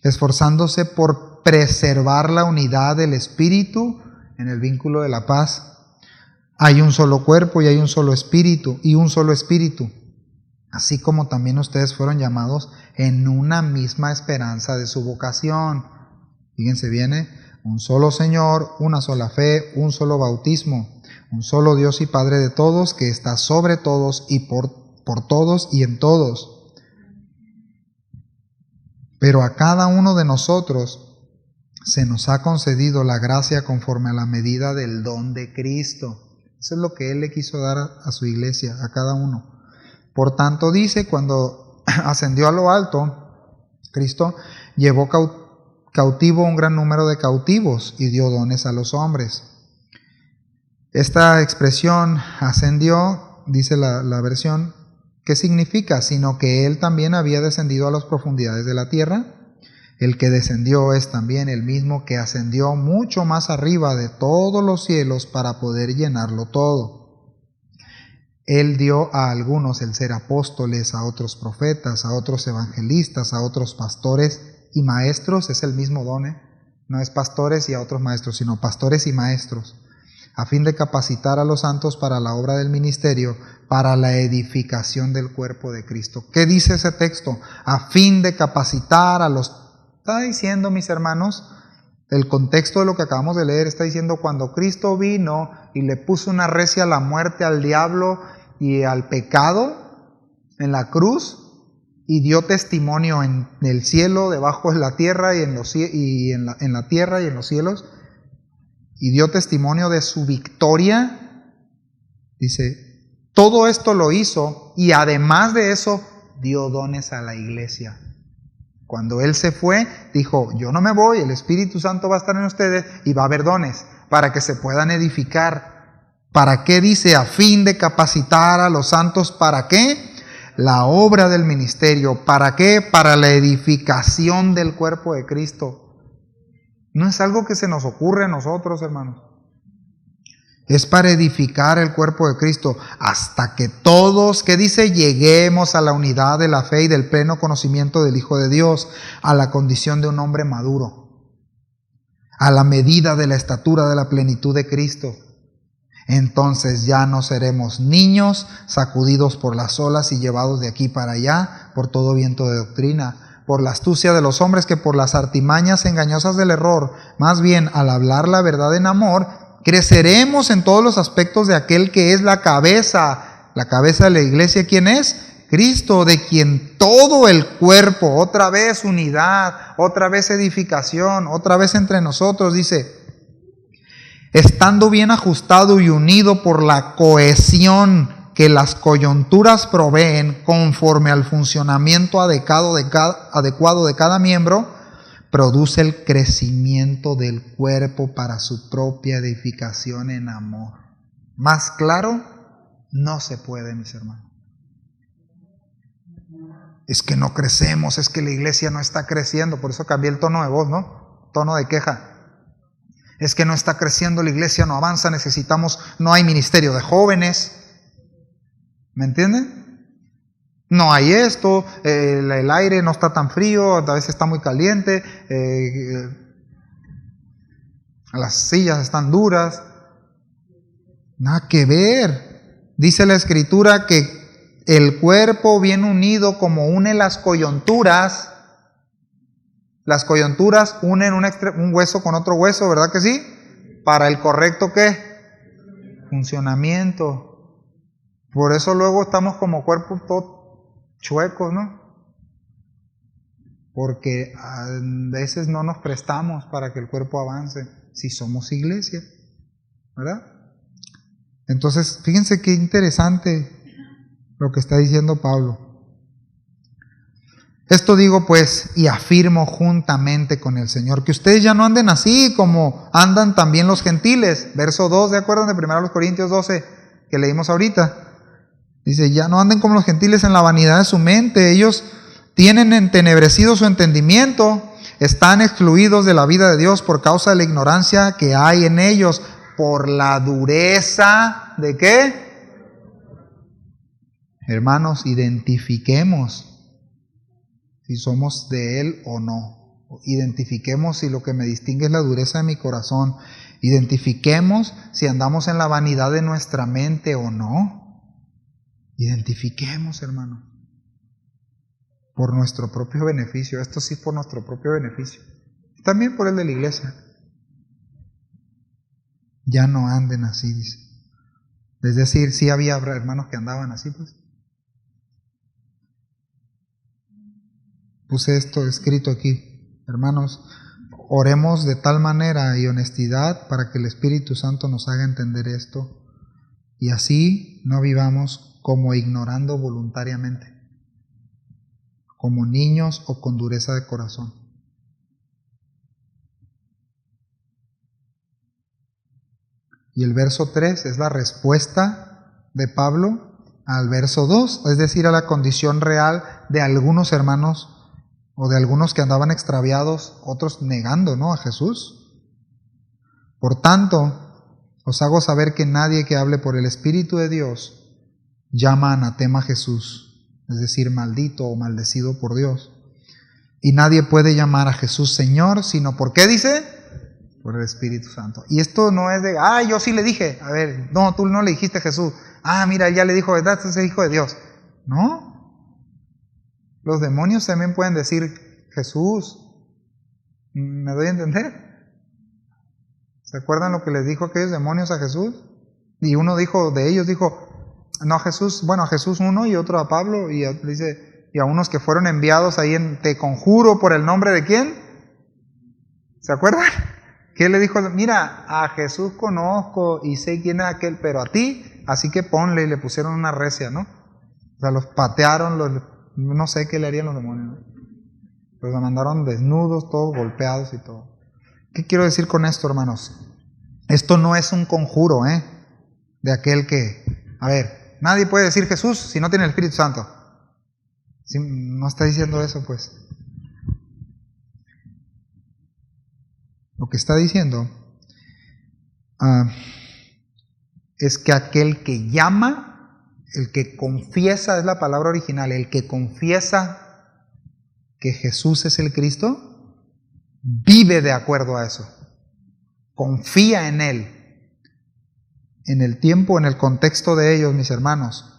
esforzándose por preservar la unidad del Espíritu en el vínculo de la paz. Hay un solo cuerpo y hay un solo espíritu, así como también ustedes fueron llamados en una misma esperanza de su vocación. Fíjense bien, un solo Señor, una sola fe, un solo bautismo, un solo Dios y Padre de todos, que está sobre todos y por todos y en todos. Pero a cada uno de nosotros se nos ha concedido la gracia conforme a la medida del don de Cristo. Eso es lo que Él le quiso dar a su iglesia, a cada uno. Por tanto, dice, cuando ascendió a lo alto, Cristo llevó cautivo un gran número de cautivos y dio dones a los hombres. Esta expresión, ascendió, dice la versión, ¿qué significa? Sino que Él también había descendido a las profundidades de la tierra. El que descendió es también el mismo que ascendió mucho más arriba de todos los cielos para poder llenarlo todo. Él dio a algunos el ser apóstoles, a otros profetas, a otros evangelistas, a otros pastores y maestros. Es el mismo don, no es pastores y a otros maestros, sino pastores y maestros, a fin de capacitar a los santos para la obra del ministerio, para la edificación del cuerpo de Cristo. ¿Qué dice ese texto? A fin de capacitar a los... Está diciendo, mis hermanos, el contexto de lo que acabamos de leer, está diciendo cuando Cristo vino y le puso una recia a la muerte al diablo y al pecado en la cruz, y dio testimonio en el cielo, debajo de la tierra y en la tierra y en los cielos, y dio testimonio de su victoria. Dice, todo esto lo hizo y además de eso dio dones a la iglesia. Cuando Él se fue, dijo, yo no me voy, el Espíritu Santo va a estar en ustedes y va a haber dones para que se puedan edificar. ¿Para qué? Dice, a fin de capacitar a los santos. ¿Para qué? La obra del ministerio. ¿Para qué? Para la edificación del cuerpo de Cristo. No es algo que se nos ocurre a nosotros, hermanos. Es para edificar el cuerpo de Cristo hasta que todos, ¿qué dice? Lleguemos a la unidad de la fe y del pleno conocimiento del Hijo de Dios, a la condición de un hombre maduro. a la medida de la estatura de la plenitud de Cristo. Entonces ya no seremos niños sacudidos por las olas y llevados de aquí para allá por todo viento de doctrina, por la astucia de los hombres que por las artimañas engañosas del error. Más bien, al hablar la verdad en amor, creceremos en todos los aspectos de aquel que es la cabeza. La cabeza de la iglesia, ¿quién es? Cristo, de quien todo el cuerpo, otra vez unidad, otra vez edificación, otra vez entre nosotros, dice, estando bien ajustado y unido por la cohesión que las coyunturas proveen conforme al funcionamiento adecuado de cada miembro, produce el crecimiento del cuerpo para su propia edificación en amor. Más claro, no se puede, mis hermanos. Es que no crecemos, es que la iglesia no está creciendo, por eso cambié el tono de voz, ¿no? Tono de queja. Es que no está creciendo la iglesia, no avanza, no hay ministerio de jóvenes. ¿Me entienden? No hay esto, el aire no está tan frío, a veces está muy caliente, las sillas están duras. Nada que ver. Dice la Escritura que el cuerpo bien unido como une las coyunturas. Las coyunturas unen un hueso con otro hueso, ¿verdad que sí? Para el correcto, ¿qué? Funcionamiento. Por eso luego estamos como cuerpos todos chuecos, ¿no? Porque a veces no nos prestamos para que el cuerpo avance si somos iglesia, ¿verdad? Entonces, fíjense qué interesante lo que está diciendo Pablo. Esto digo pues y afirmo juntamente con el Señor, que ustedes ya no anden así como andan también los gentiles. Verso 2, ¿de acuerdo? De 1 Corintios 12 que leímos ahorita. Dice, ya no anden como los gentiles en la vanidad de su mente. Ellos tienen entenebrecido su entendimiento, están excluidos de la vida de Dios por causa de la ignorancia que hay en ellos, por la dureza ¿de qué? Hermanos, identifiquemos si somos de Él o no. Identifiquemos si lo que me distingue es la dureza de mi corazón. Identifiquemos si andamos en la vanidad de nuestra mente o no. Identifiquemos, hermano. Por nuestro propio beneficio. Esto sí, por nuestro propio beneficio. También por el de la iglesia. Ya no anden así, dice. Es decir, sí había hermanos que andaban así, pues. Puse esto escrito aquí. Hermanos, oremos de tal manera y honestidad para que el Espíritu Santo nos haga entender esto y así no vivamos como ignorando voluntariamente, como niños o con dureza de corazón. Y el verso 3 es la respuesta de Pablo al verso 2, es decir, a la condición real de algunos hermanos o de algunos que andaban extraviados, otros negando, ¿no?, a Jesús. Por tanto, os hago saber que nadie que hable por el Espíritu de Dios llama anatema a Jesús, es decir, maldito o maldecido por Dios. Y nadie puede llamar a Jesús Señor, sino ¿por qué dice? Por el Espíritu Santo. Y esto no es de, yo sí le dije, a ver, no, tú no le dijiste a Jesús. Mira, él ya le dijo, ¿verdad? Este es el Hijo de Dios. No. Los demonios también pueden decir Jesús. ¿Me doy a entender? ¿Se acuerdan lo que les dijo aquellos demonios a Jesús? Y uno de ellos dijo, no a Jesús, bueno, a Jesús uno y otro a Pablo, y dice, y a unos que fueron enviados ahí te conjuro por el nombre de ¿quién? ¿Se acuerdan? Que él le dijo, mira, a Jesús conozco y sé quién es aquel, pero a ti, así que ponle, y le pusieron una recia, ¿no? O sea, los patearon, no sé qué le harían los demonios, ¿no? Los mandaron desnudos, todos golpeados y todo. ¿Qué quiero decir con esto, hermanos? Esto no es un conjuro, de aquel que, a ver, nadie puede decir Jesús si no tiene el Espíritu Santo. ¿Sí? No está diciendo eso, pues. Lo que está diciendo es que aquel que llama, el que confiesa, es la palabra original, el que confiesa que Jesús es el Cristo, vive de acuerdo a eso. confía en Él. En el tiempo, en el contexto de ellos, mis hermanos,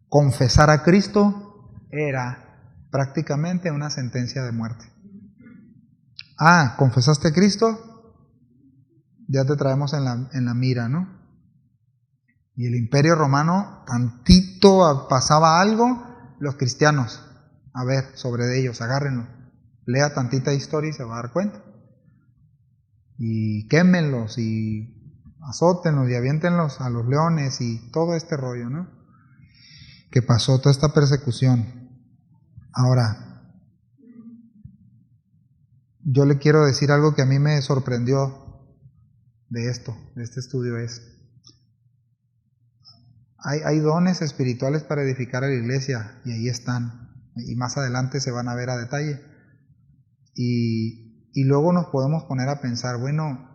confesar a Cristo era prácticamente una sentencia de muerte. Ah, ¿confesaste a Cristo? Ya te traemos en la mira, ¿no? Y el Imperio Romano, tantito pasaba algo, los cristianos, a ver, sobre ellos, agárrenlo. Lea tantita historia y se va a dar cuenta. Y quémenlos y azótenlos y aviéntenlos a los leones y todo este rollo, ¿no? Que pasó, toda esta persecución. Ahora, yo le quiero decir algo que a mí me sorprendió de este estudio es, hay dones espirituales para edificar a la iglesia y ahí están, y más adelante se van a ver a detalle. Y luego nos podemos poner a pensar, bueno,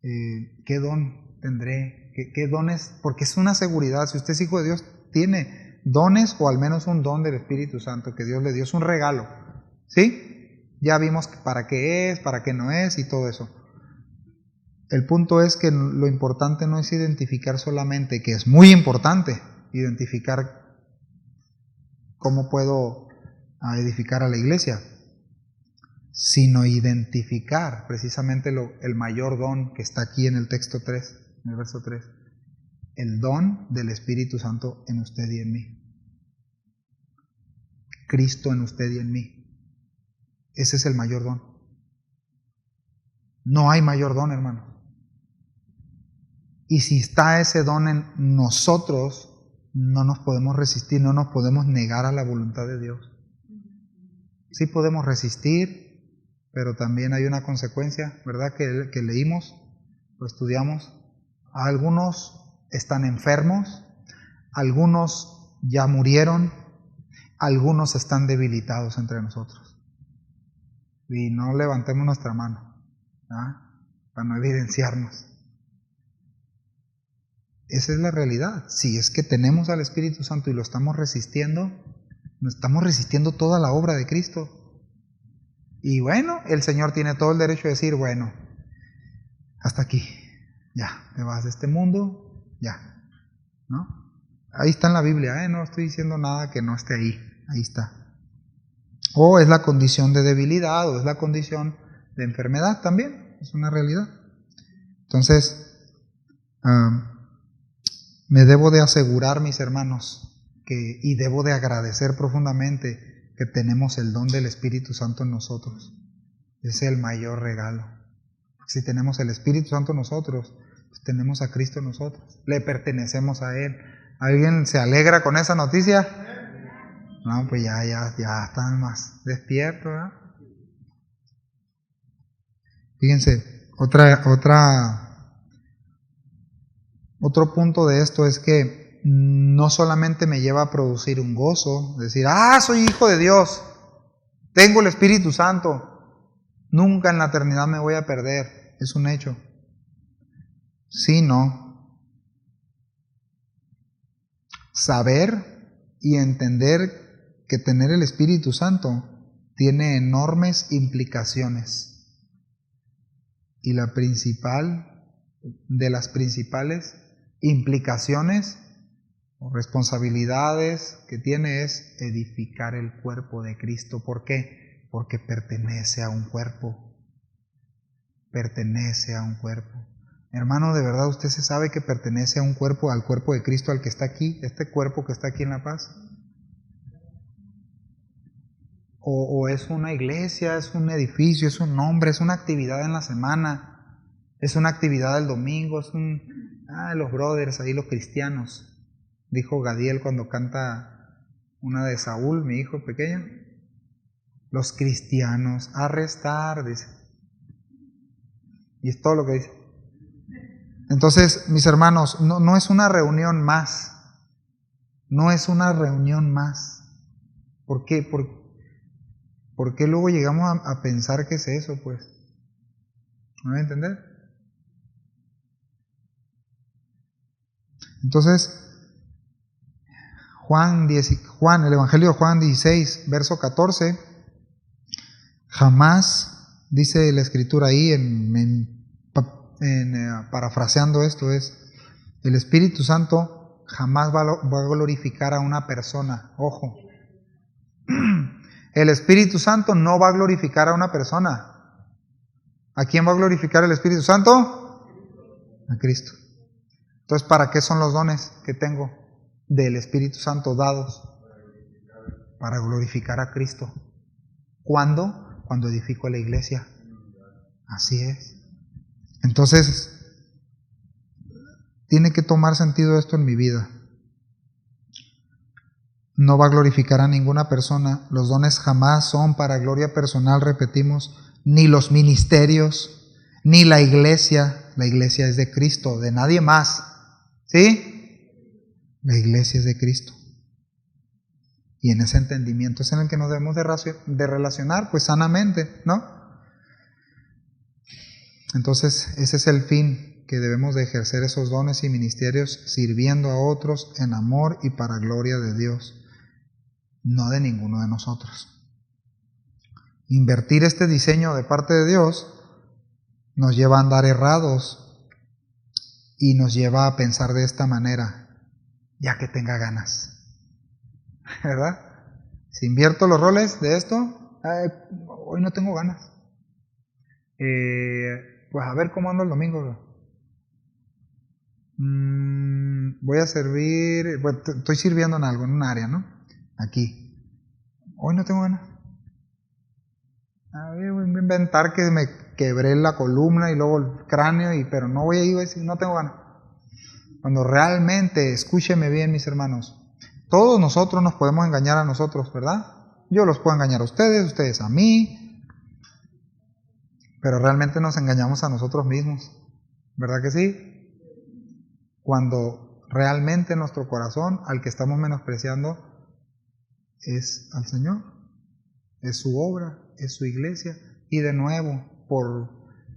¿qué don tendré? ¿Qué dones? Porque es una seguridad, si usted es hijo de Dios, tiene dones o al menos un don del Espíritu Santo que Dios le dio, es un regalo, ¿sí? Ya vimos para qué es, para qué no es y todo eso. El punto es que lo importante no es identificar solamente, que es muy importante, identificar cómo puedo edificar a la iglesia, sino identificar precisamente el mayor don que está aquí en el texto 3, en el verso 3, el don del Espíritu Santo en usted y en mí. Cristo en usted y en mí. Ese es el mayor don. No hay mayor don, hermano. Y si está ese don en nosotros, no nos podemos resistir, no nos podemos negar a la voluntad de Dios. Sí podemos resistir, pero también hay una consecuencia, ¿verdad? Que leímos, lo estudiamos. Algunos están enfermos, algunos ya murieron, algunos están debilitados entre nosotros. Y no levantemos nuestra mano, ¿verdad? Para no evidenciarnos. Esa es la realidad. Si es que tenemos al Espíritu Santo y lo estamos resistiendo, nos estamos resistiendo toda la obra de Cristo. Y bueno, el Señor tiene todo el derecho de decir, bueno, hasta aquí, ya, te vas de este mundo, ya, ¿no? Ahí está en la Biblia, no estoy diciendo nada que no esté ahí, ahí está. O es la condición de debilidad, o es la condición de enfermedad también, es una realidad. Entonces, me debo de asegurar, mis hermanos, y debo de agradecer profundamente que tenemos el don del Espíritu Santo en nosotros. Es el mayor regalo. Si tenemos el Espíritu Santo en nosotros, pues tenemos a Cristo en nosotros. Le pertenecemos a Él. ¿Alguien se alegra con esa noticia? No, pues ya están más despiertos, ¿verdad? Fíjense, otro punto de esto es que no solamente me lleva a producir un gozo, decir, soy hijo de Dios, tengo el Espíritu Santo, nunca en la eternidad me voy a perder, es un hecho. Sino saber y entender que tener el Espíritu Santo tiene enormes implicaciones. Y la principal de las principales implicaciones o responsabilidades que tiene es edificar el cuerpo de Cristo. ¿Por qué? Porque pertenece a un cuerpo. Pertenece a un cuerpo. Hermano, de verdad usted se sabe que pertenece a un cuerpo, al cuerpo de Cristo, al que está aquí, este cuerpo que está aquí en La Paz. O es una iglesia, es un edificio, es un nombre, es una actividad en la semana, es una actividad el domingo, es los brothers ahí, los cristianos. Dijo Gadiel cuando canta una de Saúl, mi hijo pequeño. Los cristianos, arrestar, dice. Y es todo lo que dice. Entonces, mis hermanos, no es una reunión más. No es una reunión más. ¿Por qué? ¿Por qué luego llegamos a pensar que es eso, pues? ¿Me voy a entender? Entonces, el Evangelio de Juan 16, verso 14, jamás, dice la Escritura ahí, parafraseando esto, es: el Espíritu Santo jamás va a glorificar a una persona. Ojo. El Espíritu Santo no va a glorificar a una persona. ¿A quién va a glorificar el Espíritu Santo? A Cristo. Entonces, ¿para qué son los dones que tengo del Espíritu Santo dados? Para glorificar a Cristo. ¿Cuándo? Cuando edifico la iglesia. Así es. Entonces, tiene que tomar sentido esto en mi vida. No va a glorificar a ninguna persona. Los dones jamás son para gloria personal, repetimos, ni los ministerios, ni la iglesia. La iglesia es de Cristo, de nadie más. ¿Sí? La iglesia es de Cristo. Y en ese entendimiento es en el que nos debemos de relacionar, pues sanamente, ¿no? Entonces, ese es el fin, que debemos de ejercer esos dones y ministerios sirviendo a otros en amor y para gloria de Dios, no de ninguno de nosotros. Invertir este diseño de parte de Dios nos lleva a andar errados y nos lleva a pensar de esta manera: ya que tenga ganas. ¿Verdad? Si invierto los roles de esto, hoy no tengo ganas. Pues a ver cómo ando el domingo. Voy a servir, bueno, estoy sirviendo en algo, en un área, ¿no? Aquí. Hoy no tengo ganas. A ver, voy a inventar que me quebré la columna y luego el cráneo, pero no voy a ir a decir, no tengo ganas. Cuando realmente, escúcheme bien, mis hermanos, todos nosotros nos podemos engañar a nosotros, ¿verdad? Yo los puedo engañar a ustedes, ustedes a mí, pero realmente nos engañamos a nosotros mismos, ¿verdad que sí? Cuando realmente nuestro corazón, al que estamos menospreciando, es al Señor, es su obra, es su iglesia. Y de nuevo,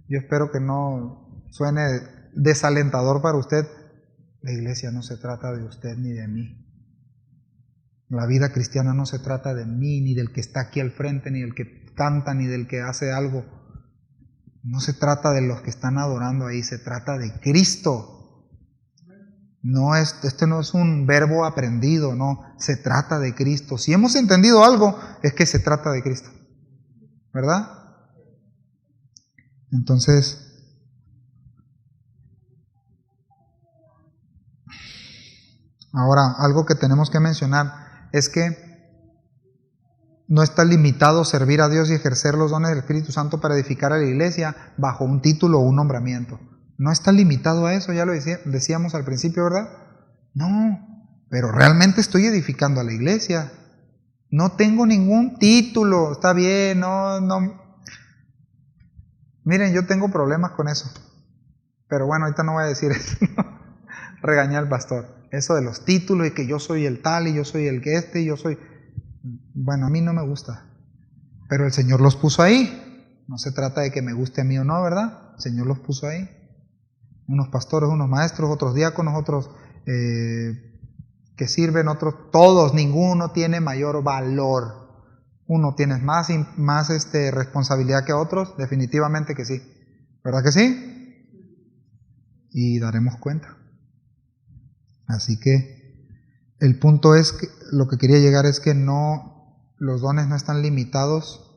yo espero que no suene desalentador para usted, la iglesia no se trata de usted ni de mí. La vida cristiana no se trata de mí, ni del que está aquí al frente, ni del que canta, ni del que hace algo. No se trata de los que están adorando ahí, se trata de Cristo. Este no es un verbo aprendido, no, se trata de Cristo. Si hemos entendido algo, es que se trata de Cristo, ¿verdad? Entonces, ahora, algo que tenemos que mencionar es que no está limitado servir a Dios y ejercer los dones del Espíritu Santo para edificar a la iglesia bajo un título o un nombramiento. No está limitado a eso, ya lo decíamos al principio, ¿verdad? No, pero realmente estoy edificando a la iglesia. No tengo ningún título, está bien, no. Miren, yo tengo problemas con eso. Pero bueno, ahorita no voy a decir eso. Regañé al pastor. Eso de los títulos y que yo soy el tal y yo soy el que y yo soy... Bueno, a mí no me gusta. Pero el Señor los puso ahí. No se trata de que me guste a mí o no, ¿verdad? El Señor los puso ahí. Unos pastores, unos maestros, otros diáconos, otros que sirven, otros... Todos, ninguno tiene mayor valor. Uno tiene más responsabilidad que otros, definitivamente que sí. ¿Verdad que sí? Y daremos cuenta. Así que el punto es que lo que quería llegar es que los dones no están limitados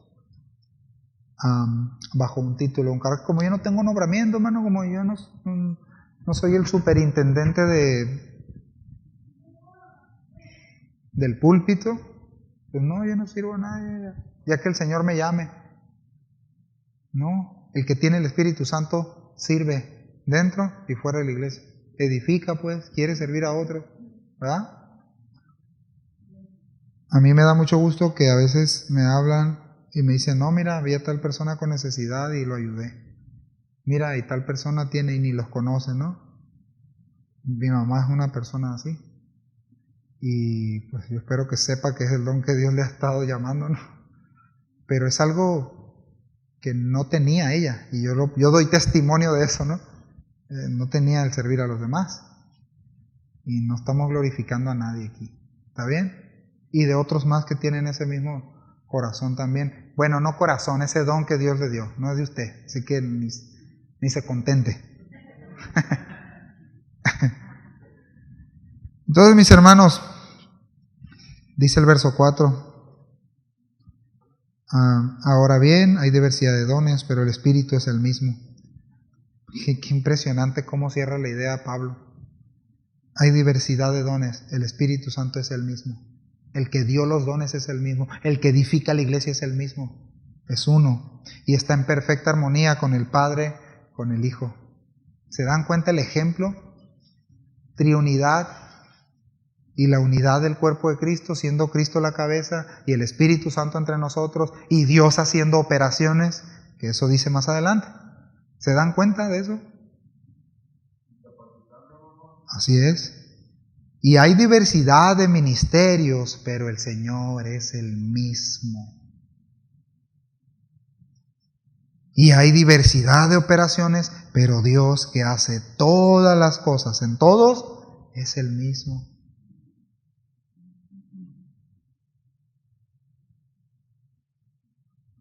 bajo un título, un cargo. Como yo no tengo nombramiento, hermano, como yo no soy el superintendente del púlpito, pues no, yo no sirvo a nadie, ya que el Señor me llame. No, el que tiene el Espíritu Santo sirve dentro y fuera de la iglesia. Edifica, pues, quiere servir a otros, ¿verdad? A mí me da mucho gusto que a veces me hablan y me dicen, no, mira, había tal persona con necesidad y lo ayudé. Mira, y tal persona tiene y ni los conoce, ¿no? Mi mamá es una persona así. Y pues yo espero que sepa que es el don que Dios le ha estado llamando, ¿no? Pero es algo que no tenía ella, y yo doy testimonio de eso, ¿no? No tenía el servir a los demás. Y no estamos glorificando a nadie aquí. ¿Está bien? Y de otros más que tienen ese mismo corazón también. Bueno, no corazón, ese don que Dios le dio, no es de usted. Así que ni se contente. Entonces, mis hermanos, dice el verso 4, ahora bien, hay diversidad de dones, pero el Espíritu es el mismo. Qué impresionante cómo cierra la idea Pablo. Hay diversidad de dones, el Espíritu Santo es el mismo. El que dio los dones es el mismo. El que edifica la iglesia es el mismo. Es uno. Y está en perfecta armonía con el Padre, con el Hijo. ¿Se dan cuenta el ejemplo? Triunidad y la unidad del cuerpo de Cristo, siendo Cristo la cabeza y el Espíritu Santo entre nosotros y Dios haciendo operaciones, que eso dice más adelante. ¿Se dan cuenta de eso? Así es. Y hay diversidad de ministerios, pero el Señor es el mismo. Y hay diversidad de operaciones, pero Dios que hace todas las cosas en todos es el mismo.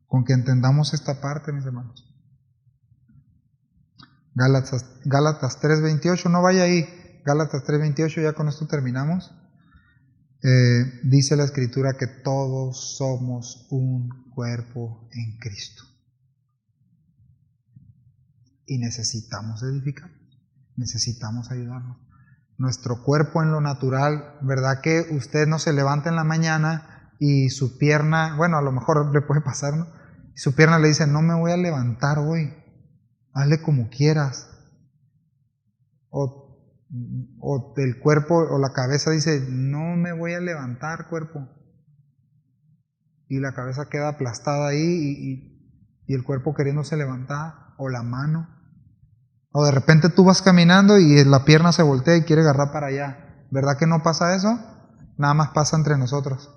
Con que entendamos esta parte, mis hermanos. Gálatas 3:28, no vaya ahí. Gálatas 3:28, ya con esto terminamos. Dice la Escritura que todos somos un cuerpo en Cristo. Y necesitamos edificar, necesitamos ayudarnos. Nuestro cuerpo en lo natural, ¿verdad que usted no se levanta en la mañana y su pierna, bueno, a lo mejor le puede pasar, ¿no? Y su pierna le dice, no me voy a levantar hoy, hazle como quieras. O el cuerpo o la cabeza dice, no me voy a levantar, cuerpo. Y la cabeza queda aplastada ahí y el cuerpo queriéndose levantar, o la mano. O de repente tú vas caminando y la pierna se voltea y quiere agarrar para allá. ¿Verdad que no pasa eso? Nada más pasa entre nosotros.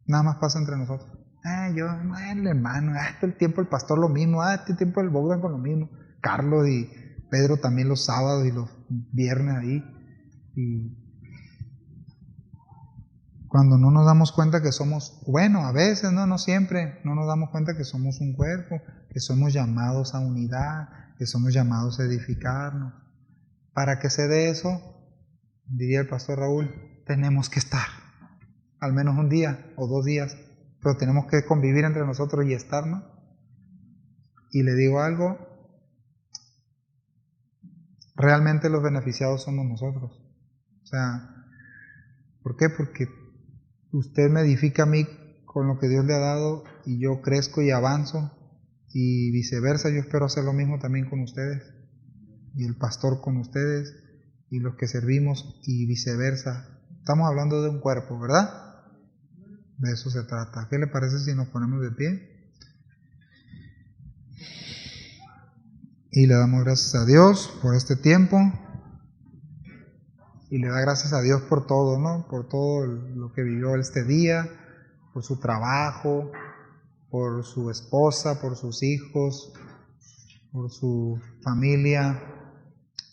Nada más pasa entre nosotros. El hermano, todo el tiempo el pastor lo mismo, todo el tiempo el Bogdan con lo mismo. Carlos y Pedro también los sábados y los viernes ahí. Y cuando no nos damos cuenta que somos, bueno, a veces, no siempre, no nos damos cuenta que somos un cuerpo, que somos llamados a unidad, que somos llamados a edificarnos. Para que se dé eso, diría el pastor Raúl, tenemos que estar, al menos un día o 2 días, pero tenemos que convivir entre nosotros y estar, ¿no? Y le digo algo, realmente los beneficiados somos nosotros. O sea, ¿por qué? Porque usted me edifica a mí con lo que Dios le ha dado y yo crezco y avanzo y viceversa. Yo espero hacer lo mismo también con ustedes y el pastor con ustedes y los que servimos y viceversa. Estamos hablando de un cuerpo, ¿verdad? De eso se trata. ¿Qué le parece si nos ponemos de pie? Y le damos gracias a Dios por este tiempo. Y le da gracias a Dios por todo, ¿no? Por todo lo que vivió este día, por su trabajo, por su esposa, por sus hijos, por su familia,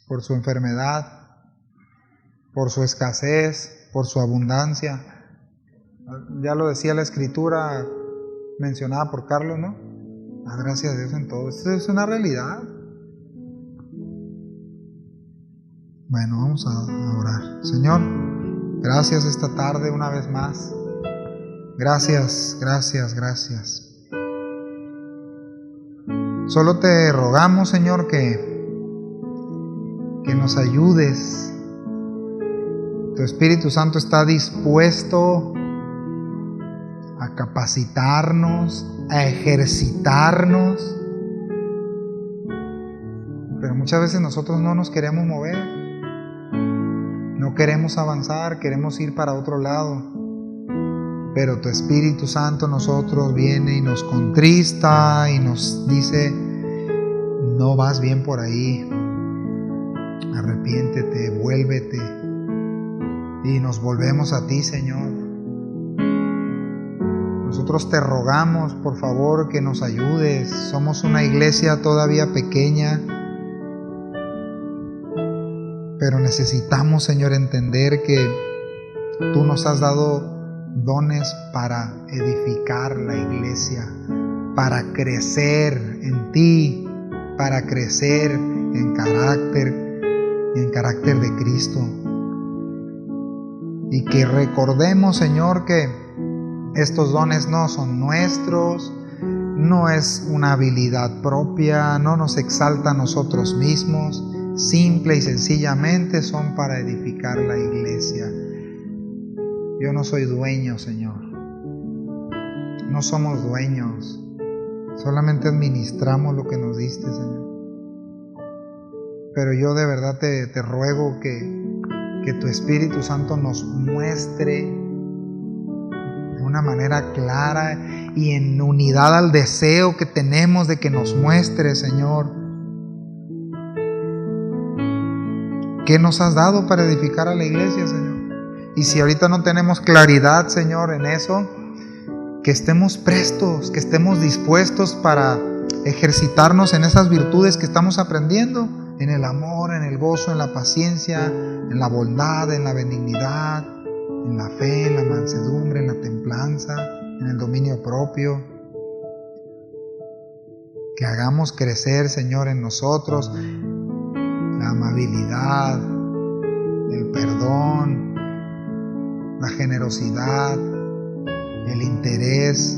por su enfermedad, por su escasez, por su abundancia. Ya lo decía la Escritura mencionada por Carlos, ¿no? La gracia de Dios en todo. Esto es una realidad. Bueno, vamos a orar. Señor, gracias esta tarde una vez más. Gracias, gracias, gracias. Solo te rogamos, Señor, que nos ayudes. Tu Espíritu Santo está dispuesto a capacitarnos, a ejercitarnos. Pero muchas veces nosotros no nos queremos mover. No queremos avanzar, queremos ir para otro lado. Pero tu Espíritu Santo en nosotros viene y nos contrista y nos dice, no vas bien por ahí, arrepiéntete, vuélvete. Y nos volvemos a ti, Señor. Nosotros te rogamos, por favor, que nos ayudes. Somos una iglesia todavía pequeña, pero necesitamos, Señor, entender que tú nos has dado dones para edificar la iglesia, para crecer en ti, para crecer en carácter de Cristo. Y que recordemos, Señor, que estos dones no son nuestros, no es una habilidad propia, no nos exalta a nosotros mismos, simple y sencillamente son para edificar la iglesia. Yo no soy dueño, Señor. No somos dueños. Solamente administramos lo que nos diste, Señor. Pero yo de verdad te ruego que tu Espíritu Santo nos muestre de una manera clara y en unidad al deseo que tenemos de que nos muestre, Señor, ¿qué nos has dado para edificar a la iglesia, Señor? Y si ahorita no tenemos claridad, Señor, en eso, que estemos prestos, que estemos dispuestos para ejercitarnos en esas virtudes que estamos aprendiendo, en el amor, en el gozo, en la paciencia, en la bondad, en la benignidad, en la fe, en la mansedumbre, en la templanza, en el dominio propio. Que hagamos crecer, Señor, en nosotros la amabilidad, el perdón, la generosidad, el interés.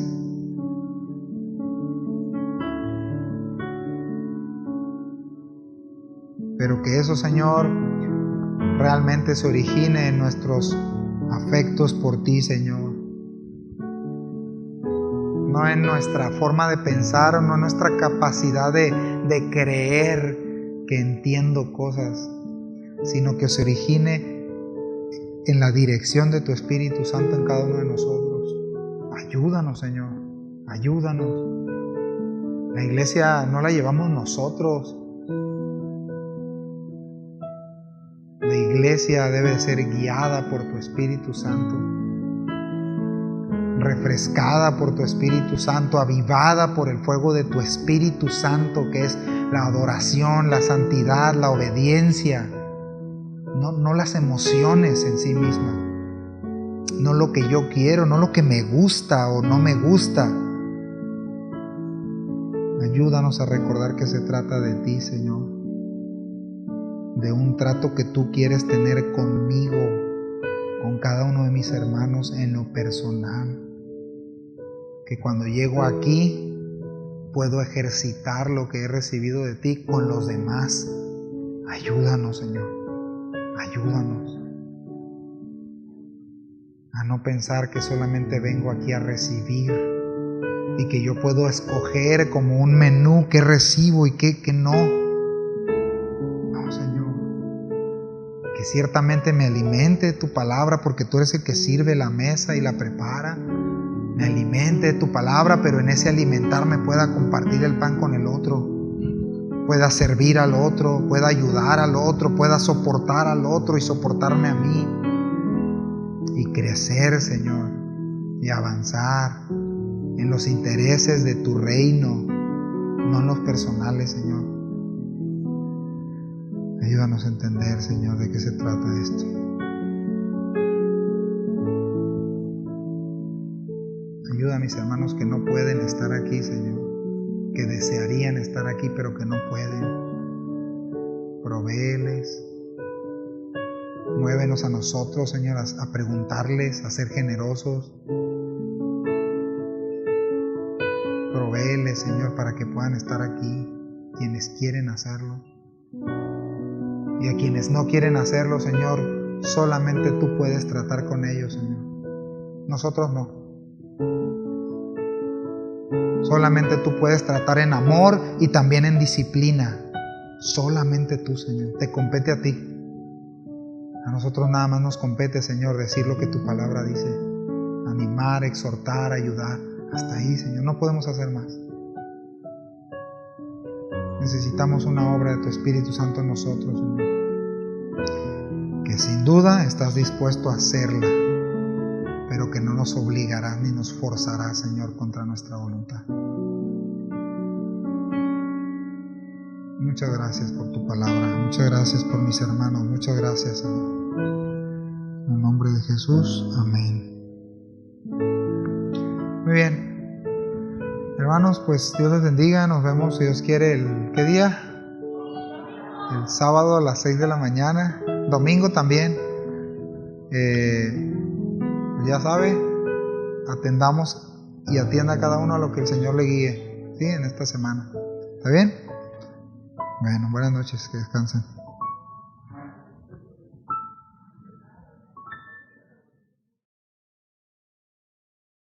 Pero que eso, Señor, realmente se origine en nuestros afectos por ti, Señor. No en nuestra forma de pensar o no en nuestra capacidad de creer que entiendo cosas, sino que se origine en la dirección de tu Espíritu Santo en cada uno de nosotros. Ayúdanos, Señor, ayúdanos. La iglesia no la llevamos nosotros. La iglesia debe ser guiada por tu Espíritu Santo, refrescada por tu Espíritu Santo, avivada por el fuego de tu Espíritu Santo, que es la adoración, la santidad, la obediencia, no las emociones en sí mismas, no lo que yo quiero, no lo que me gusta o no me gusta. Ayúdanos a recordar que se trata de ti, Señor, de un trato que tú quieres tener conmigo, con cada uno de mis hermanos en lo personal. Que cuando llego aquí puedo ejercitar lo que he recibido de ti con los demás. Ayúdanos, Señor, ayúdanos a no pensar que solamente vengo aquí a recibir y que yo puedo escoger como un menú qué recibo y qué no. Que ciertamente me alimente tu palabra, porque tú eres el que sirve la mesa y la prepara. Me alimente tu palabra, pero en ese alimentarme pueda compartir el pan con el otro, pueda servir al otro, pueda ayudar al otro, pueda soportar al otro y soportarme a mí, y crecer, Señor, y avanzar en los intereses de tu reino, no en los personales, Señor. Ayúdanos a entender, Señor, de qué se trata esto. Ayuda a mis hermanos que no pueden estar aquí, Señor, que desearían estar aquí pero que no pueden. Provéeles. Muévenos a nosotros, Señor, a preguntarles, a ser generosos. Provéeles, Señor, para que puedan estar aquí quienes quieren hacerlo. Y a quienes no quieren hacerlo, Señor, solamente tú puedes tratar con ellos, Señor. Nosotros no. Solamente tú puedes tratar en amor y también en disciplina. Solamente tú, Señor. Te compete a ti. A nosotros nada más nos compete, Señor, decir lo que tu palabra dice. Animar, exhortar, ayudar. Hasta ahí, Señor. No podemos hacer más. Necesitamos una obra de tu Espíritu Santo en nosotros, Señor, que sin duda estás dispuesto a hacerla, pero que no nos obligará ni nos forzará, Señor, contra nuestra voluntad. Muchas gracias por tu palabra, muchas gracias por mis hermanos, muchas gracias, Señor. En el nombre de Jesús, amén. Muy bien. Hermanos, pues Dios les bendiga. Nos vemos, si Dios quiere, ¿qué día? El sábado a las 6 de la mañana. Domingo también. Ya sabe, atendamos y atienda a cada uno a lo que el Señor le guíe, ¿sí? En esta semana. ¿Está bien? Bueno, buenas noches, que descansen.